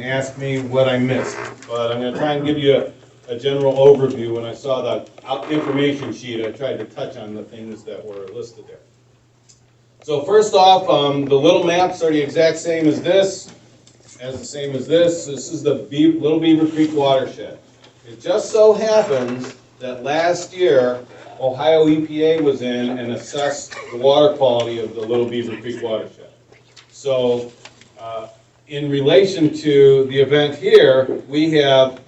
Ask me what I missed, but I'm going to try and give you a general overview. When I saw the information sheet, I tried to touch on the things that were listed there. So first off, the little maps are the exact same as this, This is the Little Beaver Creek watershed. It just so happens that last year, Ohio EPA was in and assessed the water quality of the Little Beaver Creek watershed. So in relation to the event here, we have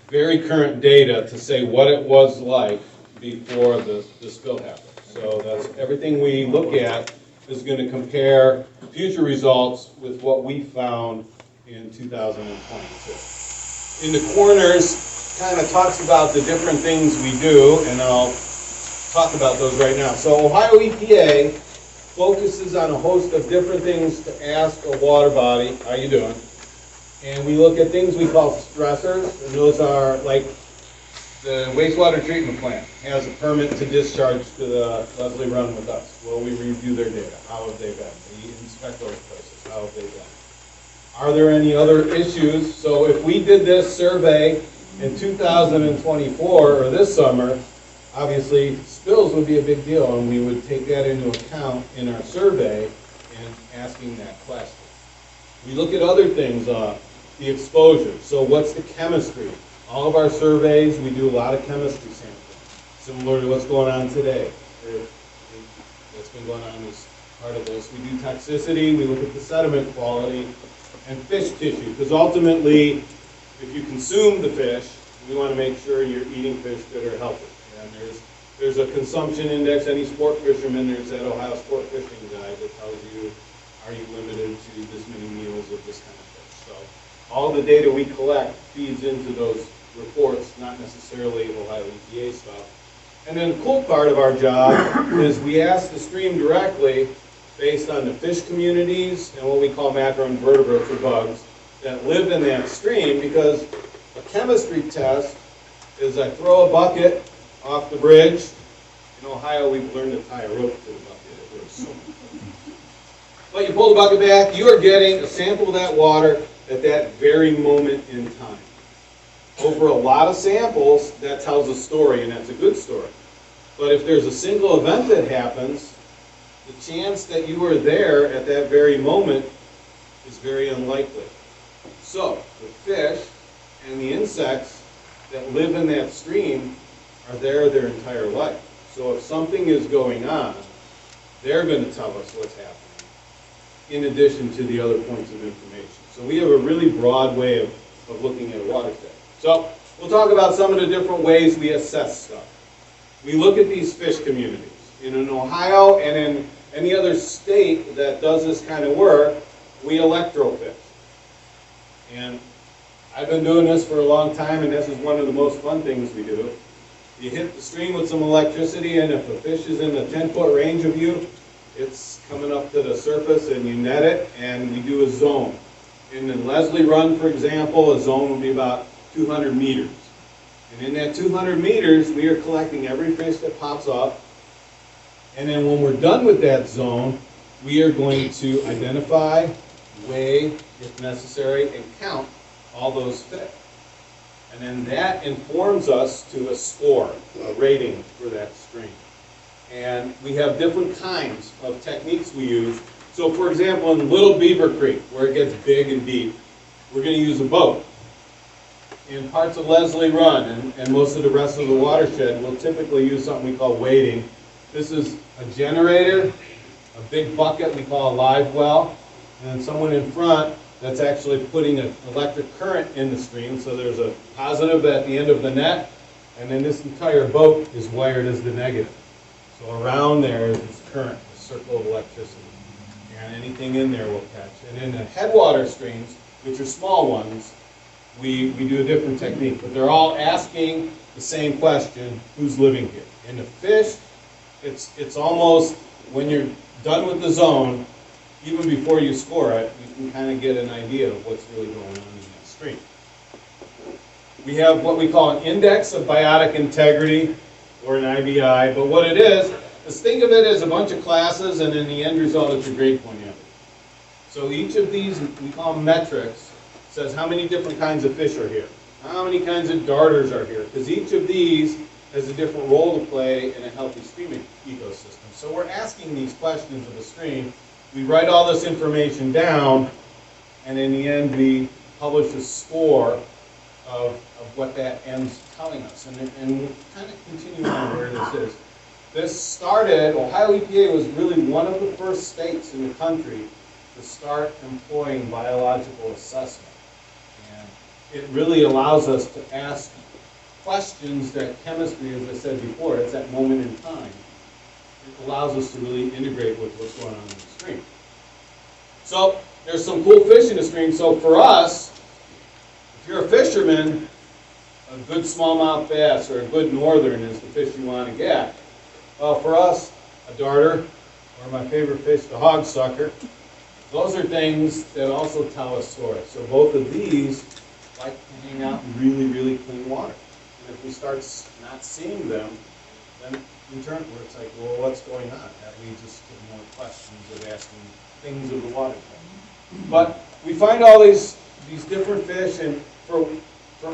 very current data to say what it was like before the spill happened. So that's everything we look at is going to compare future results with what we found in 2022. In the corners, kind of talks about the different things we do, and I'll talk about those right now. So Ohio EPA focuses on a host of different things to ask a water body, how you doing? And we look at things we call stressors, and those are like the wastewater treatment plant has a permit to discharge to the Leslie Run with us. Well, we review their data. How have they been? We inspect those places. How have they been? Are there any other issues? So if we did this survey in 2024 or this summer, obviously spills would be a big deal, and we would take that into account in our survey and asking that question. We look at other things, the exposure. So what's the chemistry? All of our surveys, we do a lot of chemistry sampling, similar to what's going on today. That's been going on as part of this. We do toxicity, we look at the sediment quality, and fish tissue, because ultimately, if you consume the fish, we want to make sure you're eating fish that are healthy. And there's a consumption index. Any sport fisherman, there's that Ohio Sport Fishing Guide that tells you, are you limited to this many meals of this kind of fish? So all the data we collect feeds into those reports, not necessarily Ohio EPA stuff. And then the cool part of our job is we ask the stream directly based on the fish communities and what we call macroinvertebrates or bugs that live in that stream, because a chemistry test is I throw a bucket off the bridge. In Ohio, we've learned to tie a rope to the bucket. But you pull the bucket back, you are getting a sample of that water at that very moment in time. Over a lot of samples, that tells a story, and that's a good story. But if there's a single event that happens, the chance that you were there at that very moment is very unlikely. So the fish and the insects that live in that stream are there their entire life. So if something is going on, they're going to tell us what's happening, in addition to the other points of information. So we have a really broad way of looking at a watershed. So we'll talk about some of the different ways we assess stuff. We look at these fish communities. In Ohio and in any other state that does this kind of work, we electrofish. And I've been doing this for a long time, and this is one of the most fun things we do. You hit the stream with some electricity, and if a fish is in a 10-foot range of you, it's coming up to the surface, and you net it, and we do a zone. In the Leslie Run, for example, a zone would be about 200 meters. And in that 200 meters, we are collecting every fish that pops up. And then when we're done with that zone, we are going to identify, weigh, if necessary, and count all those fish. And then that informs us to a score, a rating for that stream. And we have different kinds of techniques we use. So for example, in Little Beaver Creek, where it gets big and deep, we're going to use a boat. In parts of Leslie Run and most of the rest of the watershed, we'll typically use something we call wading. This is a generator, a big bucket we call a live well, and then someone in front that's actually putting an electric current in the stream. So there's a positive at the end of the net, and then this entire boat is wired as the negative. So around there is this current, a circle of electricity. And anything in there will catch. And in the headwater streams, which are small ones, we do a different technique. But they're all asking the same question, who's living here? In the fish, it's almost, when you're done with the zone, even before you score it, you can kind of get an idea of what's really going on in that stream. We have what we call an index of biotic integrity, or an IBI, but what it is think of it as a bunch of classes, and then the end result is your grade point average. So each of these, we call them metrics, says how many different kinds of fish are here, how many kinds of darters are here, because each of these has a different role to play in a healthy stream ecosystem. So we're asking these questions of a stream. We write all this information down, and in the end we publish a score of what that ends telling us. And we'll kind of continue on where this is. This started, Ohio EPA was really one of the first states in the country to start employing biological assessment. And it really allows us to ask questions that chemistry, as I said before, it's that moment in time. It allows us to really integrate with what's going on in the stream. So there's some cool fish in the stream. So for us, if you're a fisherman, a good smallmouth bass or a good northern is the fish you want to get. Well, for us, a darter, or my favorite fish, the hogsucker, those are things that also tell us stories. So both of these like to hang out in really, really clean water. And if we start not seeing them, then in turn, where it's like, well, what's going on? That leads us to more questions of asking things of the water. But we find all these different fish, and for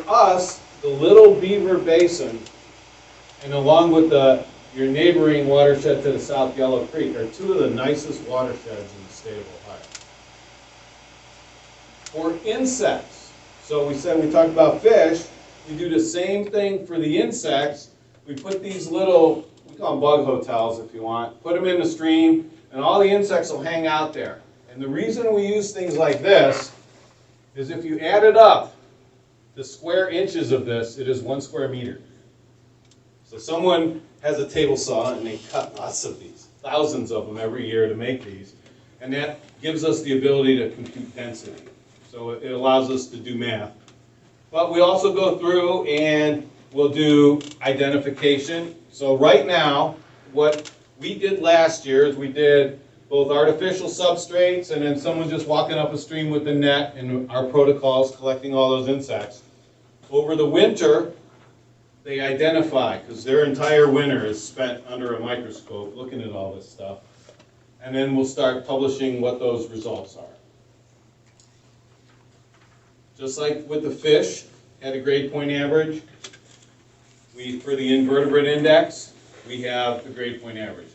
us, the Little Beaver Basin, and along with your neighboring watershed to the south, Yellow Creek, are two of the nicest watersheds in the state of Ohio. For insects, so we talked about fish, we do the same thing for the insects. We put these little, we call them bug hotels if you want, put them in the stream, and all the insects will hang out there. And the reason we use things like this is if you add it up, the square inches of this, it is 1 square meter. So someone has a table saw and they cut lots of these, thousands of them every year to make these, and that gives us the ability to compute density. So it allows us to do math. But we also go through and we'll do identification. So right now, what we did last year is we did both artificial substrates and then someone just walking up a stream with a net and our protocols collecting all those insects. Over the winter, they identify, because their entire winter is spent under a microscope looking at all this stuff. And then we'll start publishing what those results are. Just like with the fish, had a grade point average. For the invertebrate index, we have the grade point average.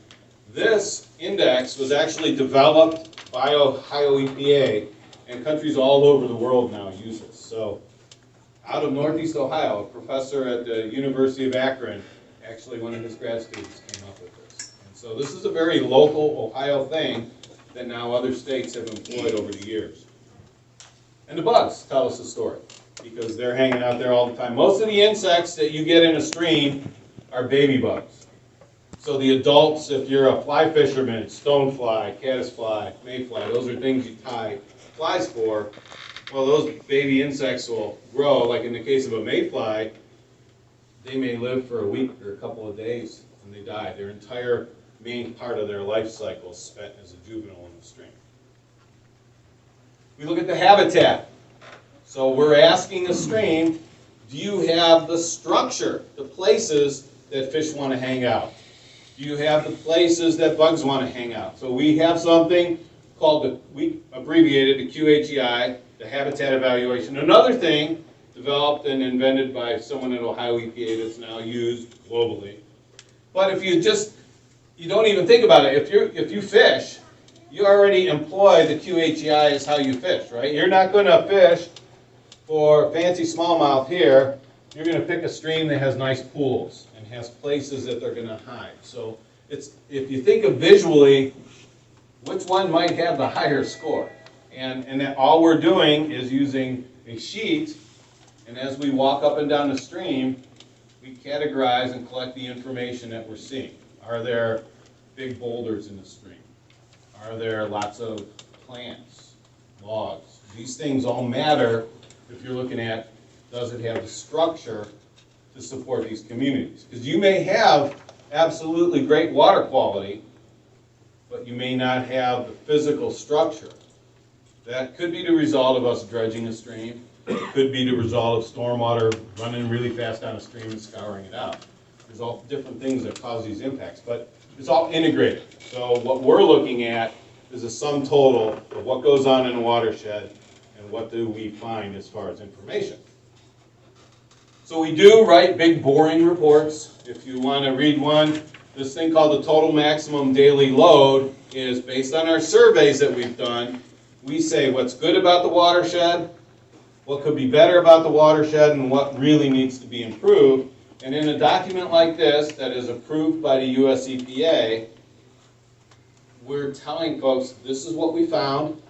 This index was actually developed by Ohio EPA, and countries all over the world now use this. So out of Northeast Ohio, a professor at the University of Akron, actually one of his grad students came up with this. And so this is a very local Ohio thing that now other states have employed over the years. And the bugs tell us a story, because they're hanging out there all the time. Most of the insects that you get in a stream are baby bugs. So the adults, if you're a fly fisherman, stonefly, caddisfly, mayfly, those are things you tie flies for. Well, those baby insects will grow. Like in the case of a mayfly, they may live for a week or a couple of days and they die. Their entire main part of their life cycle is spent as a juvenile in the stream. We look at the habitat. So we're asking the stream, do you have the structure, the places that fish want to hang out? Do you have the places that bugs want to hang out? So we have something called, we abbreviated the QHEI, the habitat evaluation. Another thing developed and invented by someone at Ohio EPA that's now used globally. But if you don't even think about it. If you fish, you already employ the QHEI as how you fish, right? You're not going to fish for fancy smallmouth here. You're going to pick a stream that has nice pools and has places that they're going to hide. So if you think of visually, which one might have the higher score? And that all we're doing is using a sheet, and as we walk up and down the stream, we categorize and collect the information that we're seeing. Are there big boulders in the stream? Are there lots of plants, logs? These things all matter if you're looking at, does it have the structure to support these communities? Because you may have absolutely great water quality, but you may not have the physical structure. That could be the result of us dredging a stream. It could be the result of stormwater running really fast down a stream and scouring it out. There's all different things that cause these impacts, but it's all integrated. So what we're looking at is a sum total of what goes on in a watershed and And what do we find as far as information? So we do write big boring reports. If you want to read one, this thing called the total maximum daily load is based on our surveys that we've done. We say what's good about the watershed, what could be better about the watershed, and what really needs to be improved. And in a document like this that is approved by the US EPA, we're telling folks this is what we found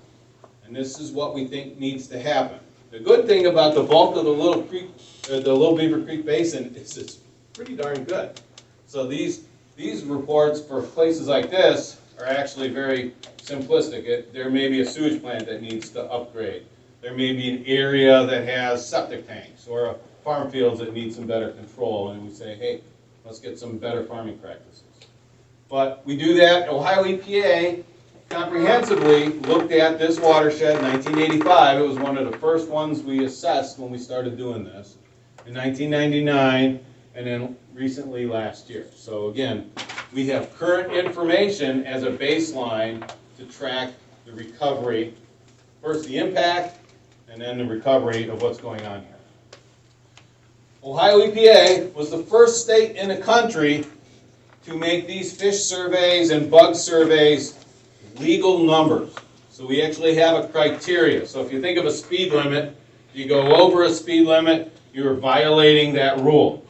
and this is what we think needs to happen. The good thing about the bulk of the Little Beaver Creek Basin is it's pretty darn good. So these reports for places like this are actually very simplistic. There may be a sewage plant that needs to upgrade. There may be an area that has septic tanks or a farm fields that need some better control, and we say, hey, let's get some better farming practices. But we do that. Ohio EPA comprehensively looked at this watershed in 1985. It was one of the first ones we assessed when we started doing this. In 1999, and then recently last year. So again, we have current information as a baseline to track the recovery. First the impact, and then the recovery of what's going on here. Ohio EPA was the first state in the country to make these fish surveys and bug surveys legal numbers. So we actually have a criteria. So if you think of a speed limit, you go over a speed limit, you're violating that rule.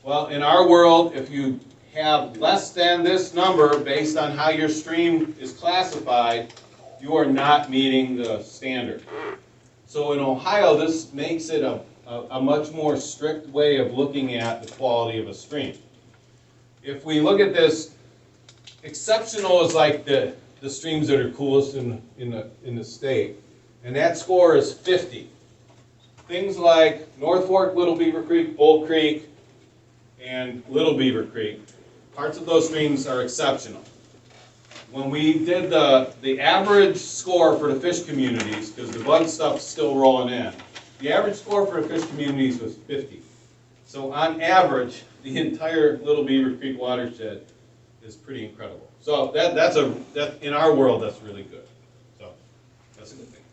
Well, in our world, if you have less than this number based on how your stream is classified, you are not meeting the standard. So in Ohio, this makes it a much more strict way of looking at the quality of a stream. If we look at this, exceptional is like the streams that are coolest in the state, and that score is 50. Things like North Fork, Little Beaver Creek, Bull Creek, and Little Beaver Creek, parts of those streams are exceptional. When we did the average score for the fish communities, because the bug stuff's still rolling in, the average score for the fish communities was 50. So on average, the entire Little Beaver Creek watershed is pretty incredible. So that's in our world, that's really good. So that's a good thing.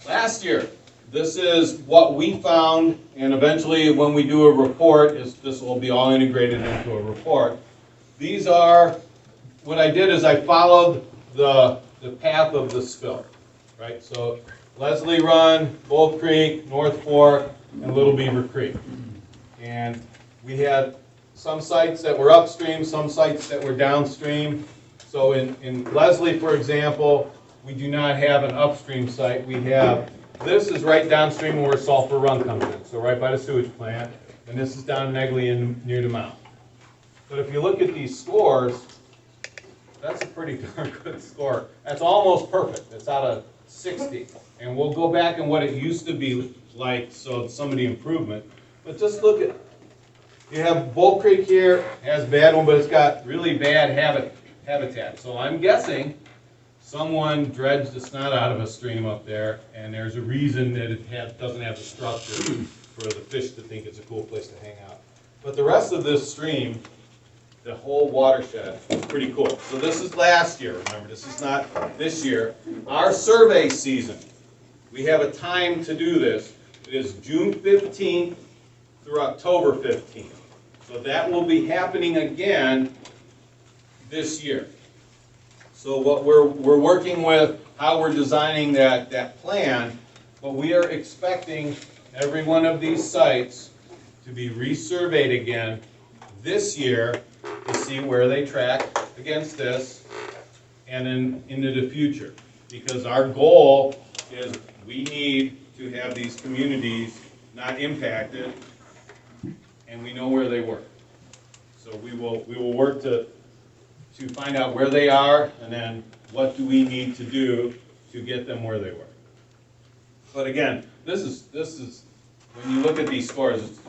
Last year, this is what we found, and eventually when we do a report, this will be all integrated into a report. These are, what I did is I followed the path of the spill, right? So Leslie Run, Bull Creek, North Fork, and Little Beaver Creek. And we had some sites that were upstream, some sites that were downstream. So in Leslie, for example, we do not have an upstream site. We have, this is right downstream where Sulphur Run comes in, so right by the sewage plant. And this is down Negley and near the mouth. But if you look at these scores, that's a pretty darn good score. That's almost perfect. It's out of 60. And we'll go back and what it used to be like, so some of the improvement. But just look at, you have Bull Creek here, has a bad one, but it's got really bad habitat. So I'm guessing someone dredged the snot out of a stream up there, and there's a reason that it doesn't have the structure for the fish to think it's a cool place to hang out. But the rest of this stream, the whole watershed, is pretty cool. So this is last year, remember, this is not this year. Our survey season, we have a time to do this. It is June 15th through October 15th. So that will be happening again this year. So what we're working with, how we're designing that plan, but we are expecting every one of these sites to be resurveyed again this year to see where they track against this and then into the future. Because our goal is we need to have these communities not impacted, and we know where they work. So we will work to find out where they are, and then what do we need to do to get them where they were. But again, this is when you look at these scores,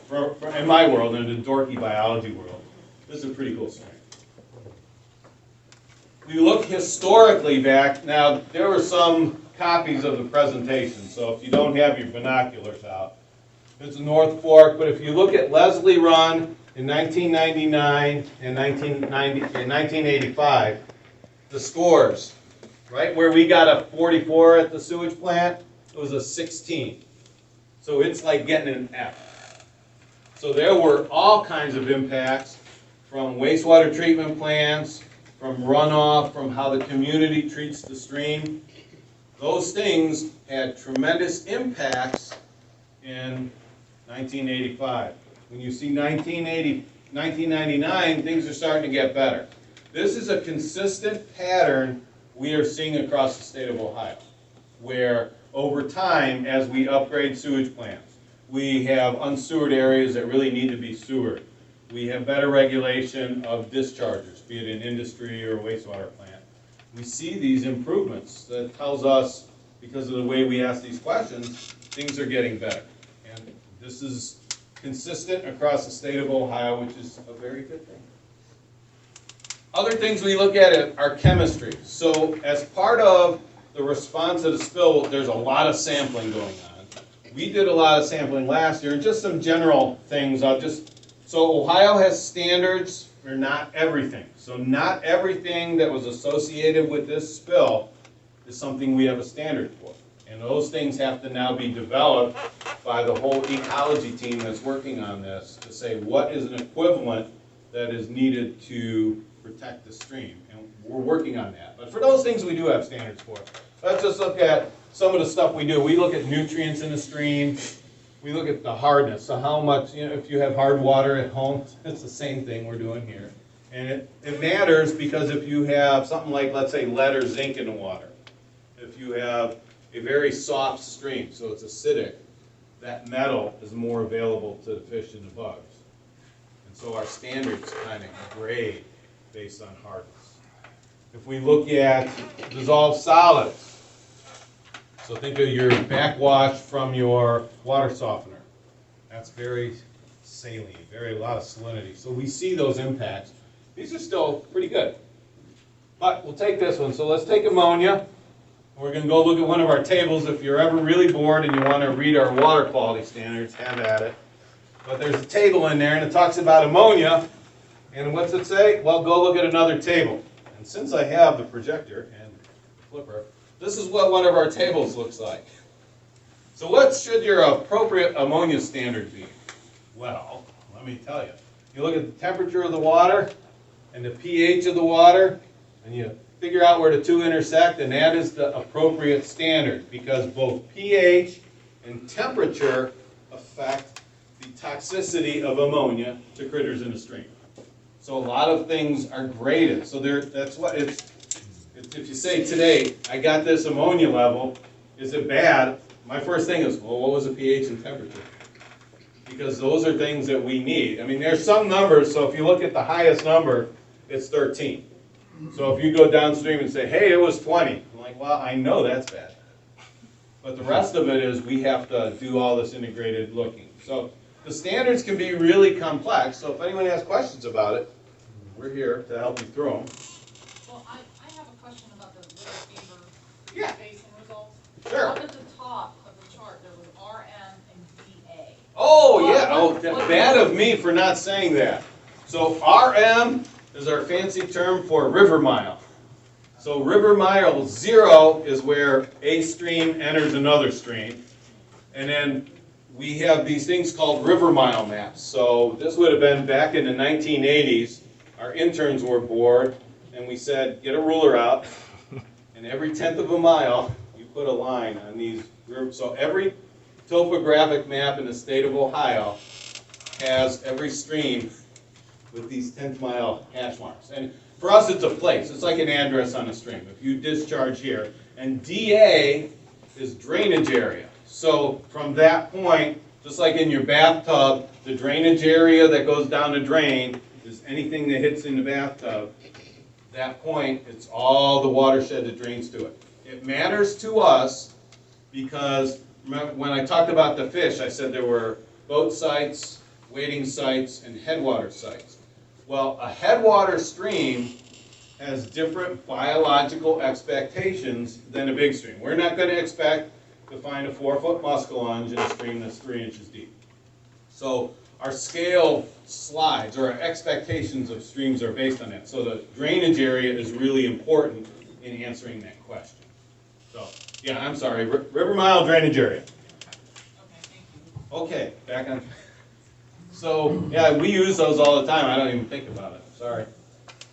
in my world, in the dorky biology world, this is a pretty cool story. We look historically back. Now, there were some copies of the presentation, so if you don't have your binoculars out, there's a North Fork, but if you look at Leslie Run in 1999 and 1985, the scores right where we got a 44 at the sewage plant, it was a 16. So it's like getting an F. So there were all kinds of impacts from wastewater treatment plants, from runoff, from how the community treats the stream. Those things had tremendous impacts in 1985. When you see 1999, things are starting to get better. This is a consistent pattern we are seeing across the state of Ohio, where over time, as we upgrade sewage plants, we have unsewered areas that really need to be sewered. We have better regulation of discharges, be it in industry or wastewater plant. We see these improvements. That tells us, because of the way we ask these questions, things are getting better. And this is consistent across the state of Ohio, which is a very good thing. Other things we look at are chemistry. So as part of the response to the spill, there's a lot of sampling going on. We did a lot of sampling last year, and just some general things. So Ohio has standards for not everything. So not everything that was associated with this spill is something we have a standard for. And those things have to now be developed by the whole ecology team that's working on this to say what is an equivalent that is needed to protect the stream. And we're working on that. But for those things we do have standards for. Let's just look at some of the stuff we do. We look at nutrients in the stream. We look at the hardness. So how much, if you have hard water at home, it's the same thing we're doing here. And it matters because if you have something like, let's say, lead or zinc in the water, if you have a very soft stream, so it's acidic, that metal is more available to the fish and the bugs. And so our standards kind of grade based on hardness. If we look at dissolved solids, so think of your backwash from your water softener. That's very saline, a lot of salinity. So we see those impacts. These are still pretty good. But we'll take this one. So let's take ammonia. We're going to go look at one of our tables. If you're ever really bored and you want to read our water quality standards, have at it. But there's a table in there and it talks about ammonia. And what's it say? Well, go look at another table. And since I have the projector and the flipper, this is what one of our tables looks like. So what should your appropriate ammonia standard be? Well, let me tell you. You look at the temperature of the water and the pH of the water, and you figure out where the two intersect, and that is the appropriate standard because both pH and temperature affect the toxicity of ammonia to critters in the stream. So a lot of things are graded. So that's what it's. If you say today, I got this ammonia level, is it bad? My first thing is, well, what was the pH and temperature? Because those are things that we need. I mean, there's some numbers, so if you look at the highest number, it's 13. So if you go downstream and say, hey, it was 20, I'm like, well, I know that's bad. But the rest of it is we have to do all this integrated looking. So the standards can be really complex, so if anyone has questions about it, we're here to help you through them. Well, I have a question about the River Fever Yeah. basin results. Sure. Up at the top of the chart, there was RM and DA. Oh, yeah. Oh, bad of me for not saying that. So RM is our fancy term for river mile. So river mile 0 is where a stream enters another stream. And then we have these things called river mile maps. So this would have been back in the 1980s. Our interns were bored, and we said, get a ruler out, and every 1/10 of a mile, you put a line on these rivers. So every topographic map in the state of Ohio has every stream with these 10th mile hash marks. And for us, it's a place. It's like an address on a stream. If you discharge here, and DA is drainage area. So from that point, just like in your bathtub, the drainage area that goes down the drain is anything that hits in the bathtub. That point, it's all the watershed that drains to it. It matters to us because remember when I talked about the fish, I said there were boat sites, wading sites, and headwater sites. Well, a headwater stream has different biological expectations than a big stream. We're not going to expect to find a 4-foot muskellunge in a stream that's 3 inches deep. So our scale slides, or our expectations of streams are based on that. So the drainage area is really important in answering that question. So, yeah, I'm sorry, River Mile drainage area. Okay, thank you. Okay, back on. So, yeah, we use those all the time, I don't even think about it, sorry.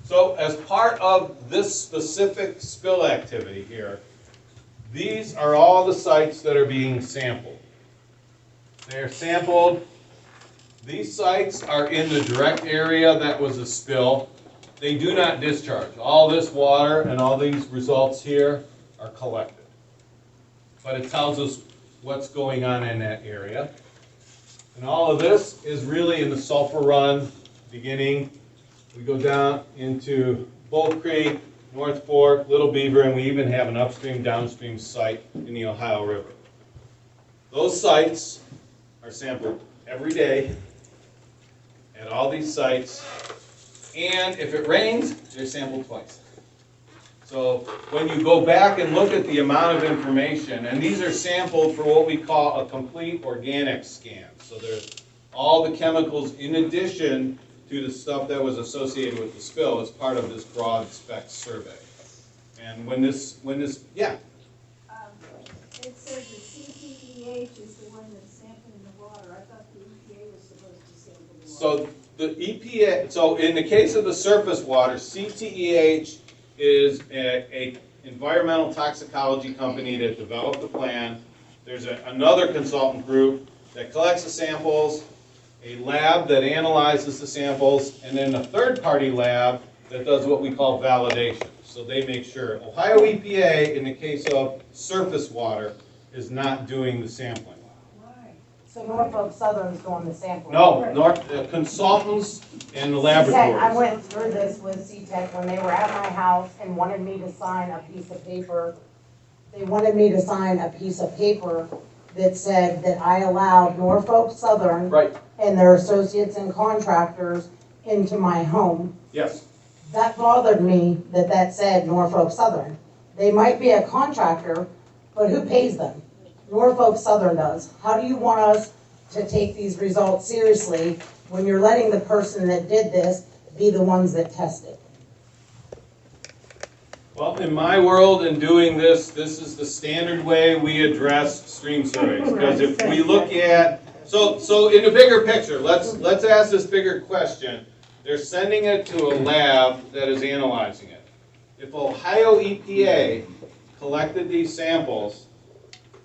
So, as part of this specific spill activity here, these are all the sites that are being sampled. They're sampled. These sites are in the direct area that was a spill. They do not discharge. All this water and all these results here are collected. But it tells us what's going on in that area. And all of this is really in the Sulphur Run beginning. We go down into Bull Creek, North Fork, Little Beaver, and we even have an upstream, downstream site in the Ohio River. Those sites are sampled every day at all these sites, and if it rains, they're sampled twice. So when you go back and look at the amount of information, and these are sampled for what we call a complete organic scan. So there's all the chemicals in addition to the stuff that was associated with the spill as part of this broad spec survey. And when this, yeah? It says the CTEH is the one that's sampling the water. I thought the EPA was supposed to sample the water. So the EPA, so in the case of the surface water, CTEH is a environmental toxicology company that developed the plan. There's another consultant group that collects the samples, a lab that analyzes the samples, and then a third-party lab that does what we call validation. So they make sure. Ohio EPA, in the case of surface water, is not doing the sampling. Why? So Norfolk Southern's doing the sampling? No, consultants and the laboratories. I went through this with CTEC when they were at my house and wanted me to sign a piece of paper. They wanted me to sign a piece of paper that said that I allowed Norfolk Southern Right, and their associates and contractors into my home. yes. That bothered me that said Norfolk Southern. They might be a contractor, but who pays them? Norfolk Southern does. How do you want us to take these results seriously when you're letting the person that did this be the ones that test it? Well, in my world, in doing this, this is the standard way we address stream surveys. Because if we look at, so in the bigger picture, let's ask this bigger question. They're sending it to a lab that is analyzing it. If Ohio EPA collected these samples,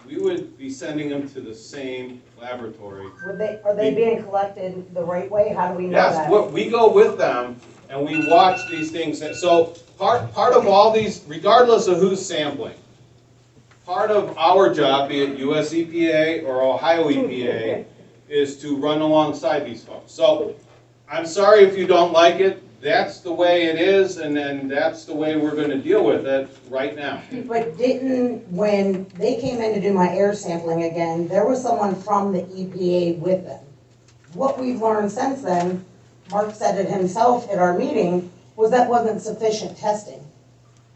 we would be sending them to the same laboratory. Are they being collected the right way? How do we know Yes, that? we go with them and we watch these things. So part of all these, regardless of who's sampling, part of our job, be it US EPA or Ohio EPA, is to run alongside these folks. So I'm sorry if you don't like it. That's the way it is, and then that's the way we're going to deal with it right now. But when they came in to do my air sampling again, there was someone from the EPA with them. What we've learned since then, Mark said it himself at our meeting, was that wasn't sufficient testing.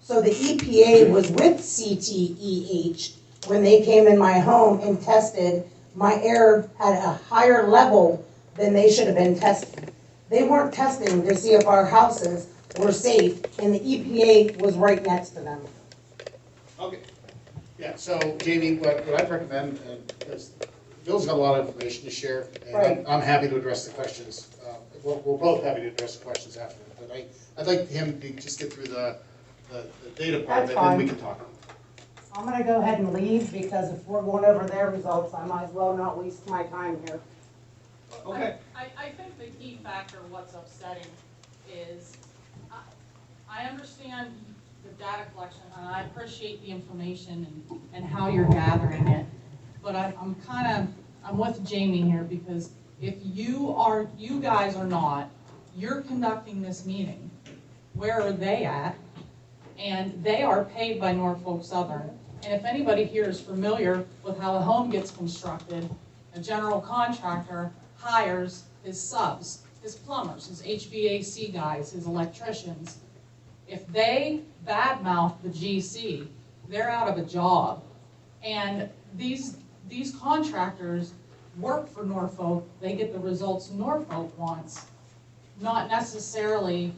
So the EPA was with CTEH when they came in my home and tested my air at a higher level than they should have been testing. They weren't testing to see if our houses were safe, and the EPA was right next to them. Okay. Yeah, so Jamie, what I'd recommend, is Bill's got a lot of information to share, and Right. I'm happy to address the questions. We're both happy to address the questions after, but I'd like him to just get through the data part of That's it, and then we fine. can talk. I'm gonna go ahead and leave, because if we're going over their results, I might as well not waste my time here. Okay. I think the key factor, what's upsetting, is I understand the data collection, and I appreciate the information and how you're gathering it. But I'm with Jamie here, because if you guys are not, you're conducting this meeting. Where are they at? And they are paid by Norfolk Southern. And if anybody here is familiar with how a home gets constructed, a general contractor hires his subs, his plumbers, his HVAC guys, his electricians. If they badmouth the GC, they're out of a job. And these contractors work for Norfolk, they get the results Norfolk wants, not necessarily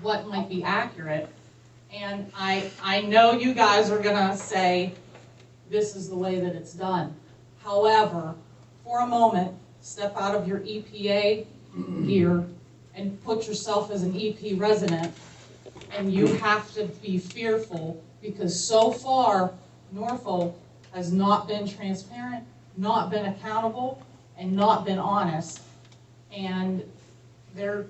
what might be accurate. And I know you guys are gonna say, this is the way that it's done. However, for a moment, step out of your EPA gear and put yourself as an EP resident, and you have to be fearful, because so far, Norfolk has not been transparent, not been accountable, and not been honest. And they're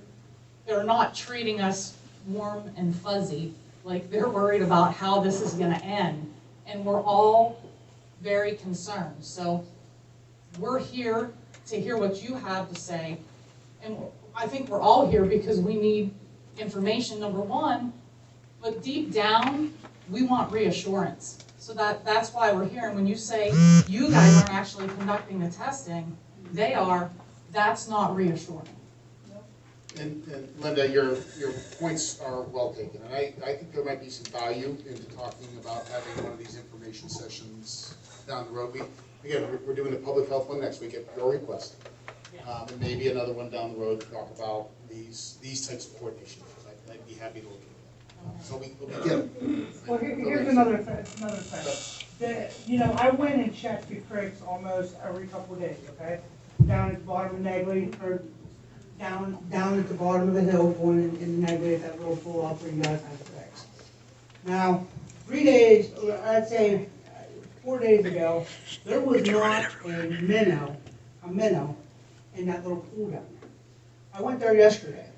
not treating us warm and fuzzy, like they're worried about how this is gonna end. And we're all very concerned. So we're here to hear what you have to say. And I think we're all here because we need information, number one, but deep down, we want reassurance. So that's why we're here. And when you say you guys aren't actually conducting the testing, they are, that's not reassuring. And Linda, your points are well taken, and I think there might be some value into talking about having one of these information sessions down the road. We're doing the public health one next week at your request. And maybe another one down the road to talk about these types of coordination. I'd be happy to look at that. So we'll begin. Well, here's another thing. You know, I went and checked the creeks almost every couple of days, okay? Down at the bottom of Negley, or down at the bottom of the hill, going in Negley, that little pull off where you guys have the creeks. Now, 3 days, I'd say 4 days ago, there was not a minnow in that little pool down there. I went there yesterday,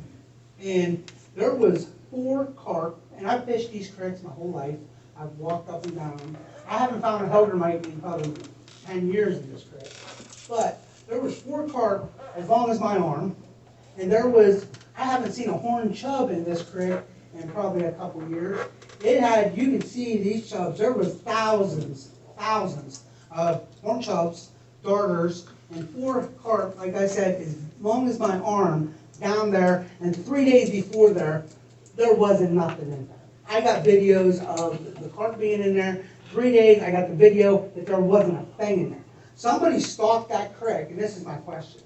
and there was 4 carp, and I've fished these creeks my whole life. I've walked up and down them. I haven't found a hellgrammite in probably 10 years in this creek. But there was 4 carp as long as my arm, and I haven't seen a horned chub in this creek in probably a couple of years. You can see these chubs, there was thousands of horned chubs, darters, and 4 carp, like I said, as long as my arm down there, and 3 days before there wasn't nothing in there. I got videos of the carp being in there. 3 days, I got the video that there wasn't a thing in there. Somebody stalked that creek, and this is my question.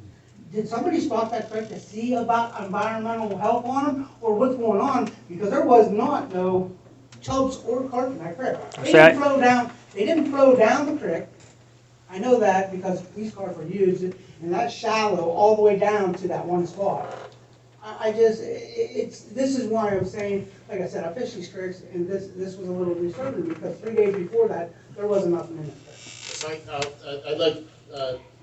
Did somebody stalk that creek to see about environmental health on them, or what's going on? Because there was not no chubs or carp in that creek. They didn't throw down the creek. I know that because these carp are used, and that's shallow all the way down to that one spot. This is why I'm saying, like I said, I fished these creeks, and this was a little disturbing, because 3 days before that, there wasn't nothing in it. So I'd like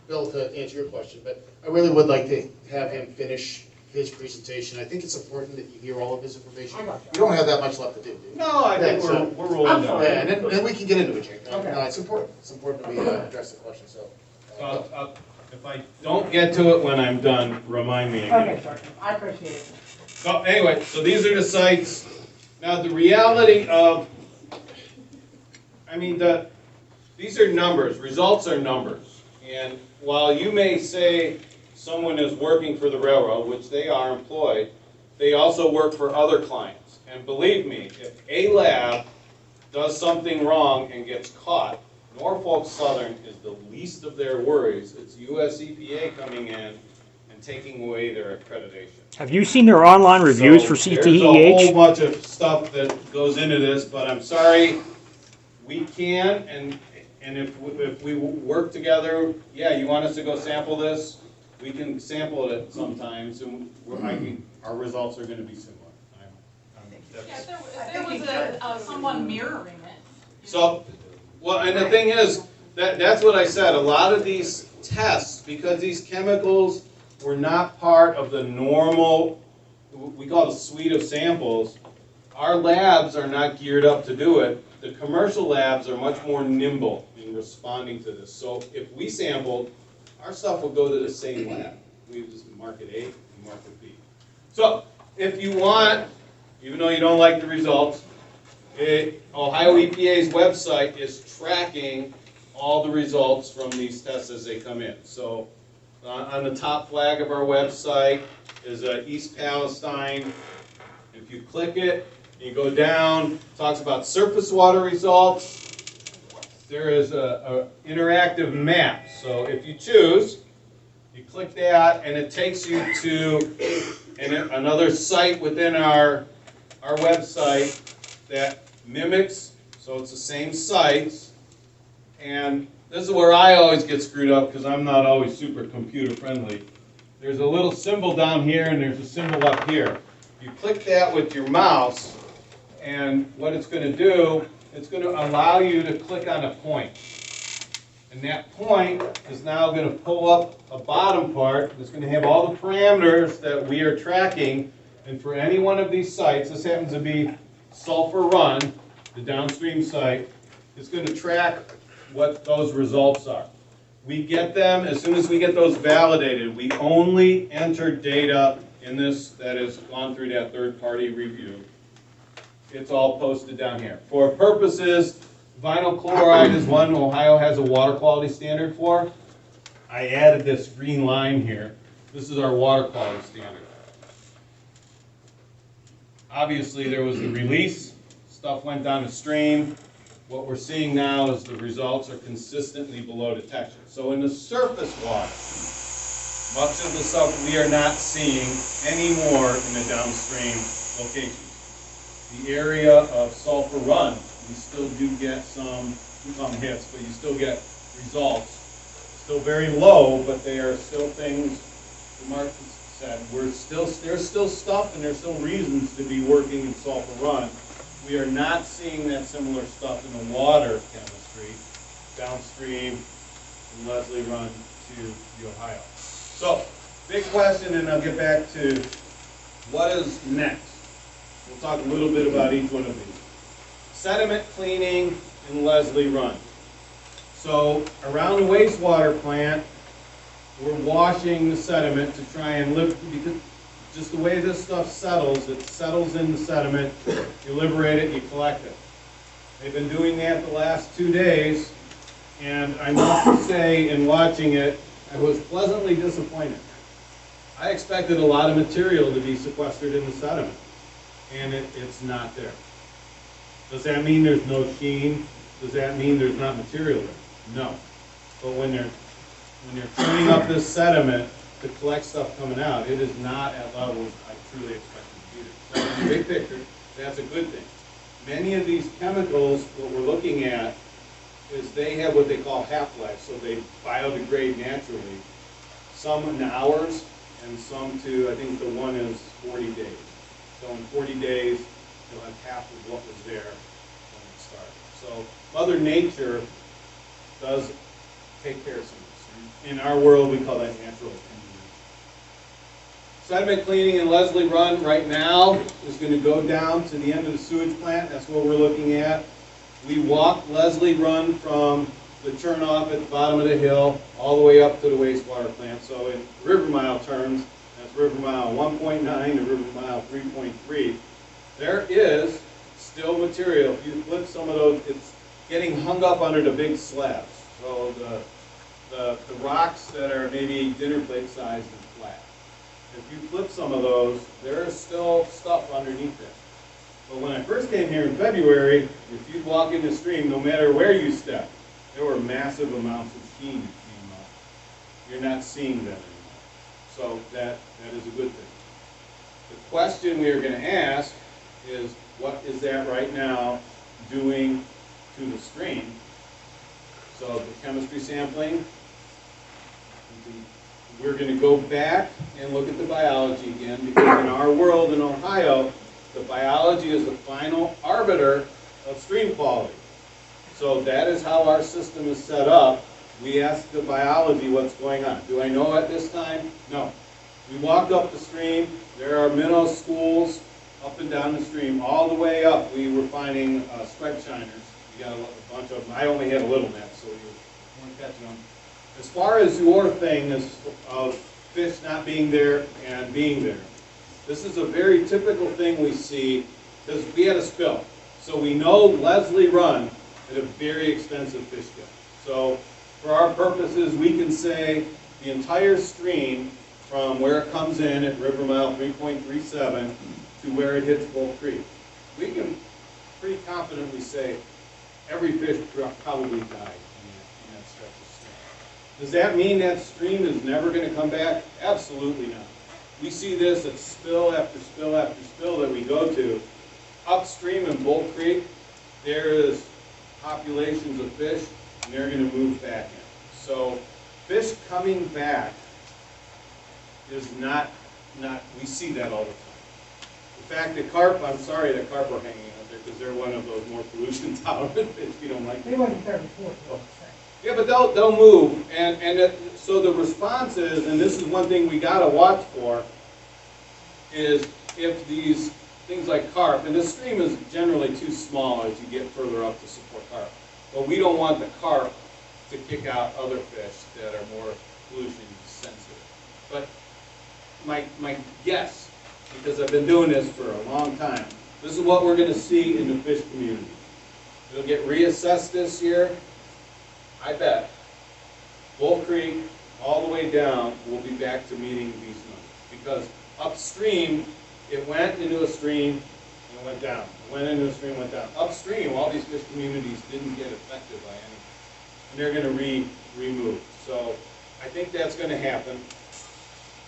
Bill to answer your question, but I really would like to have him finish his presentation. I think it's important that you hear all of his information. You don't have that much left to do you? No, I think we're rolling down. Yeah, and then we can get into it, Jake. Okay. No, it's important. It's important that we address the question, so. If I don't get to it when I'm done, remind me again. Okay, sorry, I appreciate it. So anyway, so these are the sites. Now the reality of, these are numbers, results are numbers. And while you may say someone is working for the railroad, which they are employed, they also work for other clients. And believe me, if a lab does something wrong and gets caught, Norfolk Southern is the least of their worries. It's US EPA coming in and taking away their accreditation. Have you seen their online reviews for CTEH? There's a whole bunch of stuff that goes into this, but I'm sorry, we can, and if we work together, yeah, you want us to go sample this, we can sample it sometimes, and our results are going to be similar. Yeah, if there was someone mirroring it. So, well, and the thing is, that's what I said, a lot of these tests, because these chemicals were not part of the normal, we call it a suite of samples, our labs are not geared up to do it. The commercial labs are much more nimble in responding to this. So if we sampled, our stuff will go to the same lab. We just market A and market B. So if you want, even though you don't like the results, Ohio EPA's website is tracking all the results from these tests as they come in. So on the top flag of our website is East Palestine. If you click it, you go down, it talks about surface water results. There is a interactive map. So if you choose, you click that, and it takes you to another site within our website that mimics, so it's the same sites. And this is where I always get screwed up because I'm not always super computer friendly. There's a little symbol down here and there's a symbol up here. You click that with your mouse, and what it's going to do, it's going to allow you to click on a point. And that point is now going to pull up a bottom part. It's going to have all the parameters that we are tracking. And for any one of these sites, this happens to be Sulphur Run, the downstream site, it's going to track what those results are. We get them, as soon as we get those validated, we only enter data in this that has gone through that third-party review. It's all posted down here. For purposes, vinyl chloride is one Ohio has a water quality standard for. I added this green line here. This is our water quality standard. Obviously, there was the release. Stuff went down the stream. What we're seeing now is the results are consistently below detection. So in the surface water, much of the stuff we are not seeing anymore in the downstream locations. The area of Sulphur Run, we still do get some hits, but you still get results. Still very low, but they are still things, Mark said, there's still stuff and there's still reasons to be working in Sulphur Run. We are not seeing that similar stuff in the water chemistry downstream from Leslie Run to the Ohio. So, big question, and I'll get back to what is next. We'll talk a little bit about each one of these. Sediment cleaning in Leslie Run. So, around the wastewater plant, we're washing the sediment to try and lift, because just the way this stuff settles, it settles in the sediment, you liberate it, you collect it. They've been doing that the last 2 days, and I must say, in watching it, I was pleasantly disappointed. I expected a lot of material to be sequestered in the sediment, and it's not there. Does that mean there's no sheen? Does that mean there's not material there? No. But when they're turning up this sediment to collect stuff coming out, it is not at levels I truly expected to be there. So in the big picture, that's a good thing. Many of these chemicals, what we're looking at, is they have what they call half-life, so they biodegrade naturally. Some in hours, and some to, I think the one is 40 days. So in 40 days, you'll have half of what was there when it started. So Mother Nature does take care of some of this. In our world, we call that natural engineering. Sediment cleaning in Leslie Run right now is going to go down to the end of the sewage plant. That's what we're looking at. We walked Leslie Run from the turnoff at the bottom of the hill all the way up to the wastewater plant. So in river mile terms, that's river mile 1.9 to river mile 3.3. There is still material. If you flip some of those, it's getting hung up under the big slabs. So the rocks that are maybe dinner plate sized and flat. If you flip some of those, there is still stuff underneath there. But when I first came here in February, if you walk in the stream, no matter where you step, there were massive amounts of sheen that came up. You're not seeing that anymore. So that is a good thing. The question we are going to ask is, what is that right now doing to the stream? So the chemistry sampling, we're going to go back and look at the biology again, because in our world in Ohio, the biology is the final arbiter of stream quality. So that is how our system is set up. We ask the biology what's going on. Do I know at this time? No. We walked up the stream. There are minnow schools up and down the stream. All the way up, we were finding striped shiners. We got a bunch of them. I only had a little net, so we weren't catching them. As far as your thing of fish not being there and being there, this is a very typical thing we see, because we had a spill. So we know Leslie Run had a very extensive fish kill. So for our purposes, we can say the entire stream from where it comes in at river mile 3.37 to where it hits Bull Creek. We can pretty confidently say every fish probably died in that stretch of stream. Does that mean that stream is never going to come back? Absolutely not. We see this at spill after spill after spill that we go to. upstream in Bull Creek, there is populations of fish, and they're gonna move back in. So fish coming back is not, we see that all the time. In fact, the carp, I'm sorry that carp are hanging out there, because they're one of those more pollution tolerant fish, we don't like. They wasn't there before, so. Yeah, but they'll move, so the response is, and this is one thing we gotta watch for, is if these things like carp, and the stream is generally too small as you get further up to support carp, but we don't want the carp to kick out other fish that are more pollution sensitive. But my guess, because I've been doing this for a long time, this is what we're gonna see in the fish community. It'll get reassessed this year. I bet Bull Creek, all the way down, will be back to meeting these numbers. Because upstream, it went into a stream and it went down. It went into a stream and went down. Upstream, all these fish communities didn't get affected by anything. And they're going to remove. So I think that's going to happen.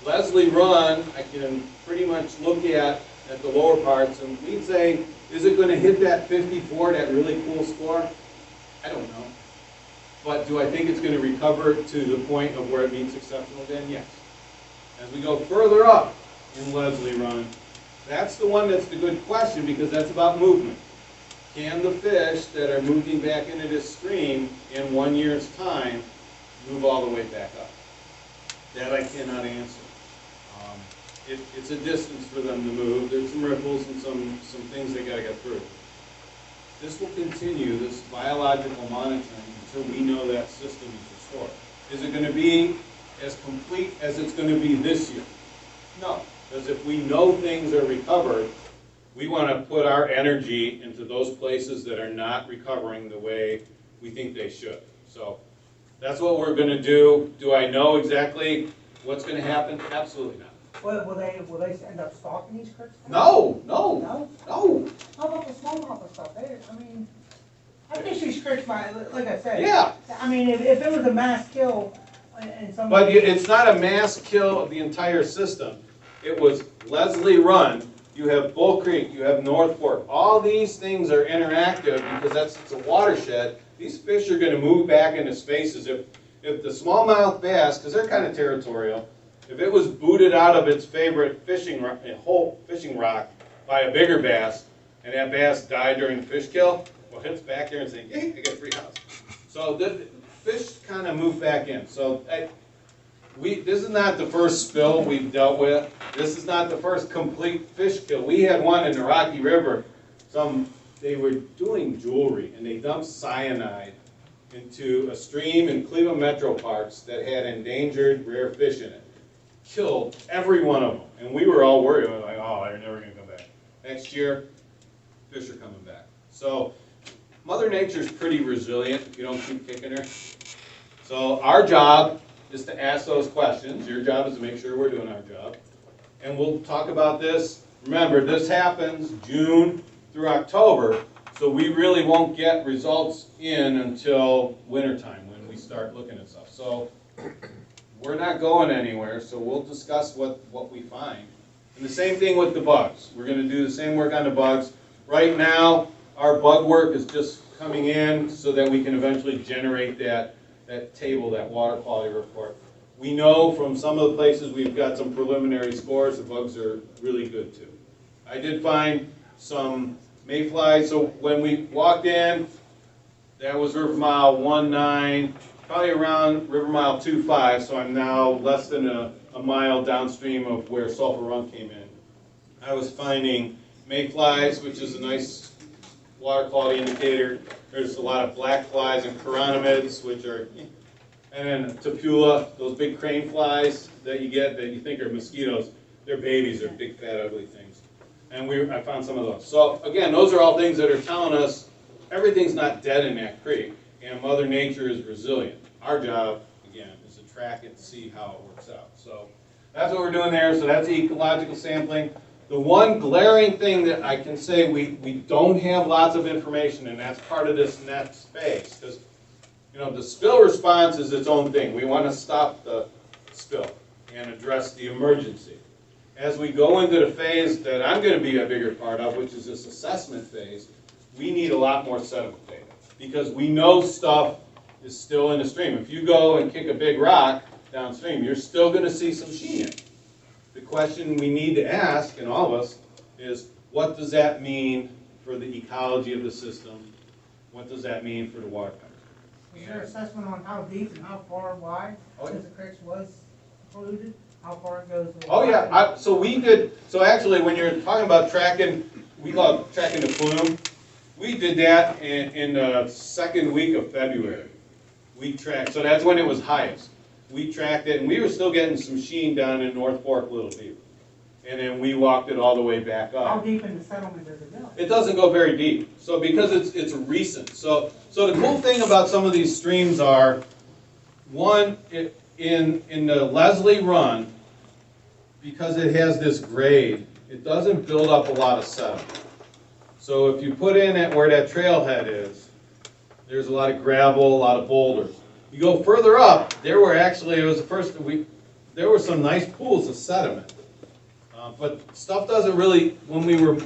Leslie Run, I can pretty much look at the lower parts, and we'd say, is it going to hit that 54, that really cool score? I don't know. But do I think it's going to recover to the point of where it meets exceptional again? Yes. As we go further up in Leslie Run, that's the one that's the good question, because that's about movement. Can the fish that are moving back into this stream in 1 year's time move all the way back up? That I cannot answer. It's a distance for them to move. There's some ripples and some things they got to get through. This will continue, this biological monitoring, until we know that system is restored. Is it going to be as complete as it's going to be this year? No, because if we know things are recovered, we want to put our energy into those places that are not recovering the way we think they should. So that's what we're going to do. Do I know exactly what's going to happen? Absolutely not. Will they end up stalking these creeks? No. No? How about the smallmouth stuff? I think these creeks might, like I said. Yeah. I mean, if it was a mass kill and some. But it's not a mass kill of the entire system. It was Leslie Run. You have Bull Creek. You have North Fork. All these things are interactive because it's a watershed. These fish are going to move back into spaces. If the smallmouth bass, because they're kind of territorial, if it was booted out of its favorite fishing rock by a bigger bass, and that bass died during the fish kill, well, it's back there and saying, "Yay, I got a free house." So the fish kind of move back in. So this is not the first spill we've dealt with. This is not the first complete fish kill. We had one in the Rocky River. They were doing jewelry, and they dumped cyanide into a stream in Cleveland Metro Parks that had endangered rare fish in it. Killed every one of them, and we were all worried. We were like, "Oh, they're never going to come back." Next year, fish are coming back. So Mother Nature's pretty resilient if you don't keep kicking her. So our job is to ask those questions. Your job is to make sure we're doing our job. And we'll talk about this. Remember, this happens June through October, so we really won't get results in until wintertime when we start looking at stuff. So we're not going anywhere, so we'll discuss what we find. And the same thing with the bugs. We're going to do the same work on the bugs. Right now, our bug work is just coming in so that we can eventually generate that table, that water quality report. We know from some of the places we've got some preliminary scores, the bugs are really good too. I did find some mayflies, so when we walked in, that was river mile 19, probably around river mile 25, so I'm now less than a mile downstream of where Sulphur Run came in. I was finding mayflies, which is a nice water quality indicator. There's a lot of black flies and chironomids, which are, and then tapula, those big crane flies that you get that you think are mosquitoes. They're babies, they're big, fat, ugly things. And I found some of those. So again, those are all things that are telling us everything's not dead in that creek, and Mother Nature is resilient. Our job, again, is to track it and see how it works out. So that's what we're doing there. So that's ecological sampling. The one glaring thing that I can say we don't have lots of information, and that's part of this next phase, because the spill response is its own thing. We want to stop the spill and address the emergency. as we go into the phase that I'm gonna be a bigger part of, which is this assessment phase, we need a lot more sediment data. Because we know stuff is still in the stream. If you go and kick a big rock downstream, you're still gonna see some sheen in it. The question we need to ask, and all of us, is what does that mean for the ecology of the system? What does that mean for the water temperature? Is there assessment on how deep and how far wide, Oh, yeah. since the creek was polluted, how far it goes? Oh, yeah, so actually, when you're talking about tracking, we call it tracking the plume. We did that in the second week of February. We tracked, so that's when it was highest. We tracked it, and we were still getting some sheen down in North Fork Little Beaver. And then we walked it all the way back up. How deep in the settlement does it go? It doesn't go very deep, so because it's recent. So the cool thing about some of these streams are, one, in the Leslie Run, because it has this grade, it doesn't build up a lot of sediment. So if you put in at where that trailhead is, there's a lot of gravel, a lot of boulders. You go further up, there were actually, it was the first week, there were some nice pools of sediment. But stuff doesn't really, when we were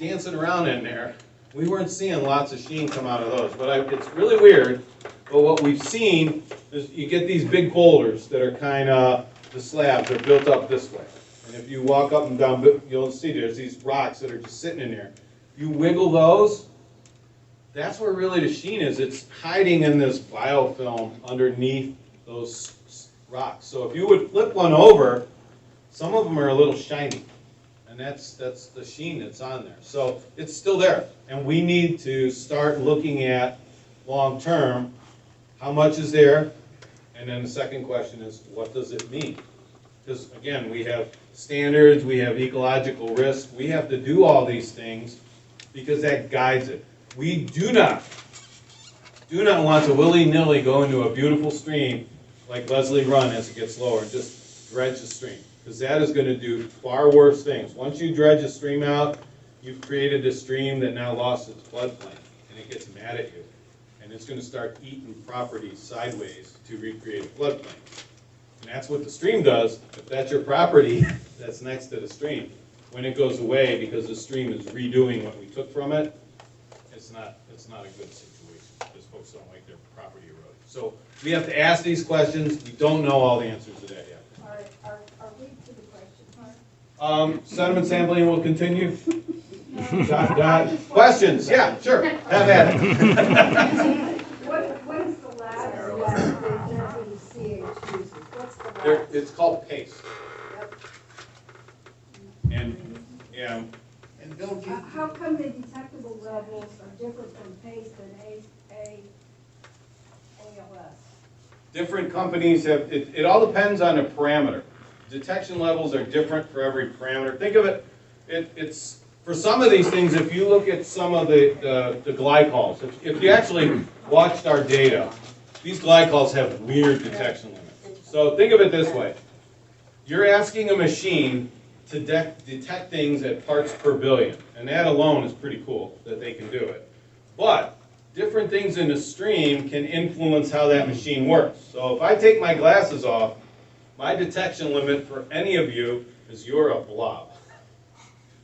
dancing around in there, we weren't seeing lots of sheen come out of those. But it's really weird, but what we've seen is you get these big boulders that are kind of, the slabs are built up this way. And if you walk up and down, you'll see there's these rocks that are just sitting in there. You wiggle those, that's where really the sheen is. It's hiding in this biofilm underneath those rocks. So if you would flip one over, some of them are a little shiny, and that's the sheen that's on there. So it's still there, and we need to start looking at long term, how much is there, and then the second question is, what does it mean? Because again, we have standards, we have ecological risk, we have to do all these things because that guides it. We do not want to willy-nilly go into a beautiful stream like Leslie Run as it gets lower and just dredge the stream. Because that is going to do far worse things. Once you dredge a stream out, you've created a stream that now lost its floodplain, and it gets mad at you. And it's going to start eating property sideways to recreate a floodplain. And that's what the stream does. If that's your property that's next to the stream, when it goes away because the stream is redoing what we took from it, it's not a good situation because folks don't like their property eroded. So we have to ask these questions. We don't know all the answers to that yet. Are we to the question mark? Sediment sampling will continue. Questions? Yeah, sure. Have at it. What is the lab that DEC uses? What's the lab? It's called PACE. Yep. And, yeah, And Bill, do you, How come the detectable levels are different from PACE than ALS? different companies have, it all depends on the parameter. Detection levels are different for every parameter. Think of it, it's, for some of these things, if you look at some of the glycols, if you actually watched our data, these glycols have weird detection limits. So think of it this way. You're asking a machine to detect things at parts per billion, and that alone is pretty cool that they can do it. But different things in the stream can influence how that machine works. So if I take my glasses off, my detection limit for any of you is you're a blob.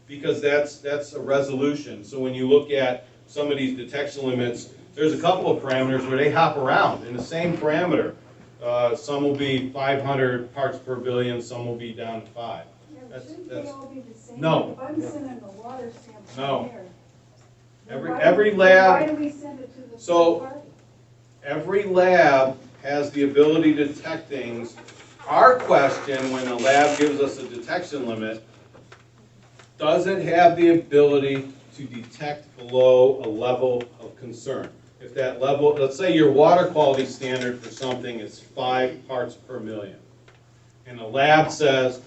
Because that's a resolution. So when you look at some of these detection limits, there's a couple of parameters where they hop around in the same parameter. Some will be 500 parts per billion, some will be down to 5. Yeah, shouldn't they all be the same? No. If I'm sending the water sample No. here. Every lab, Why do we send it to the So- third party? every lab has the ability to detect things. Our question, when a lab gives us a detection limit, does it have the ability to detect below a level of concern? If that level, let's say your water quality standard for something is 5 parts per million. And the lab says,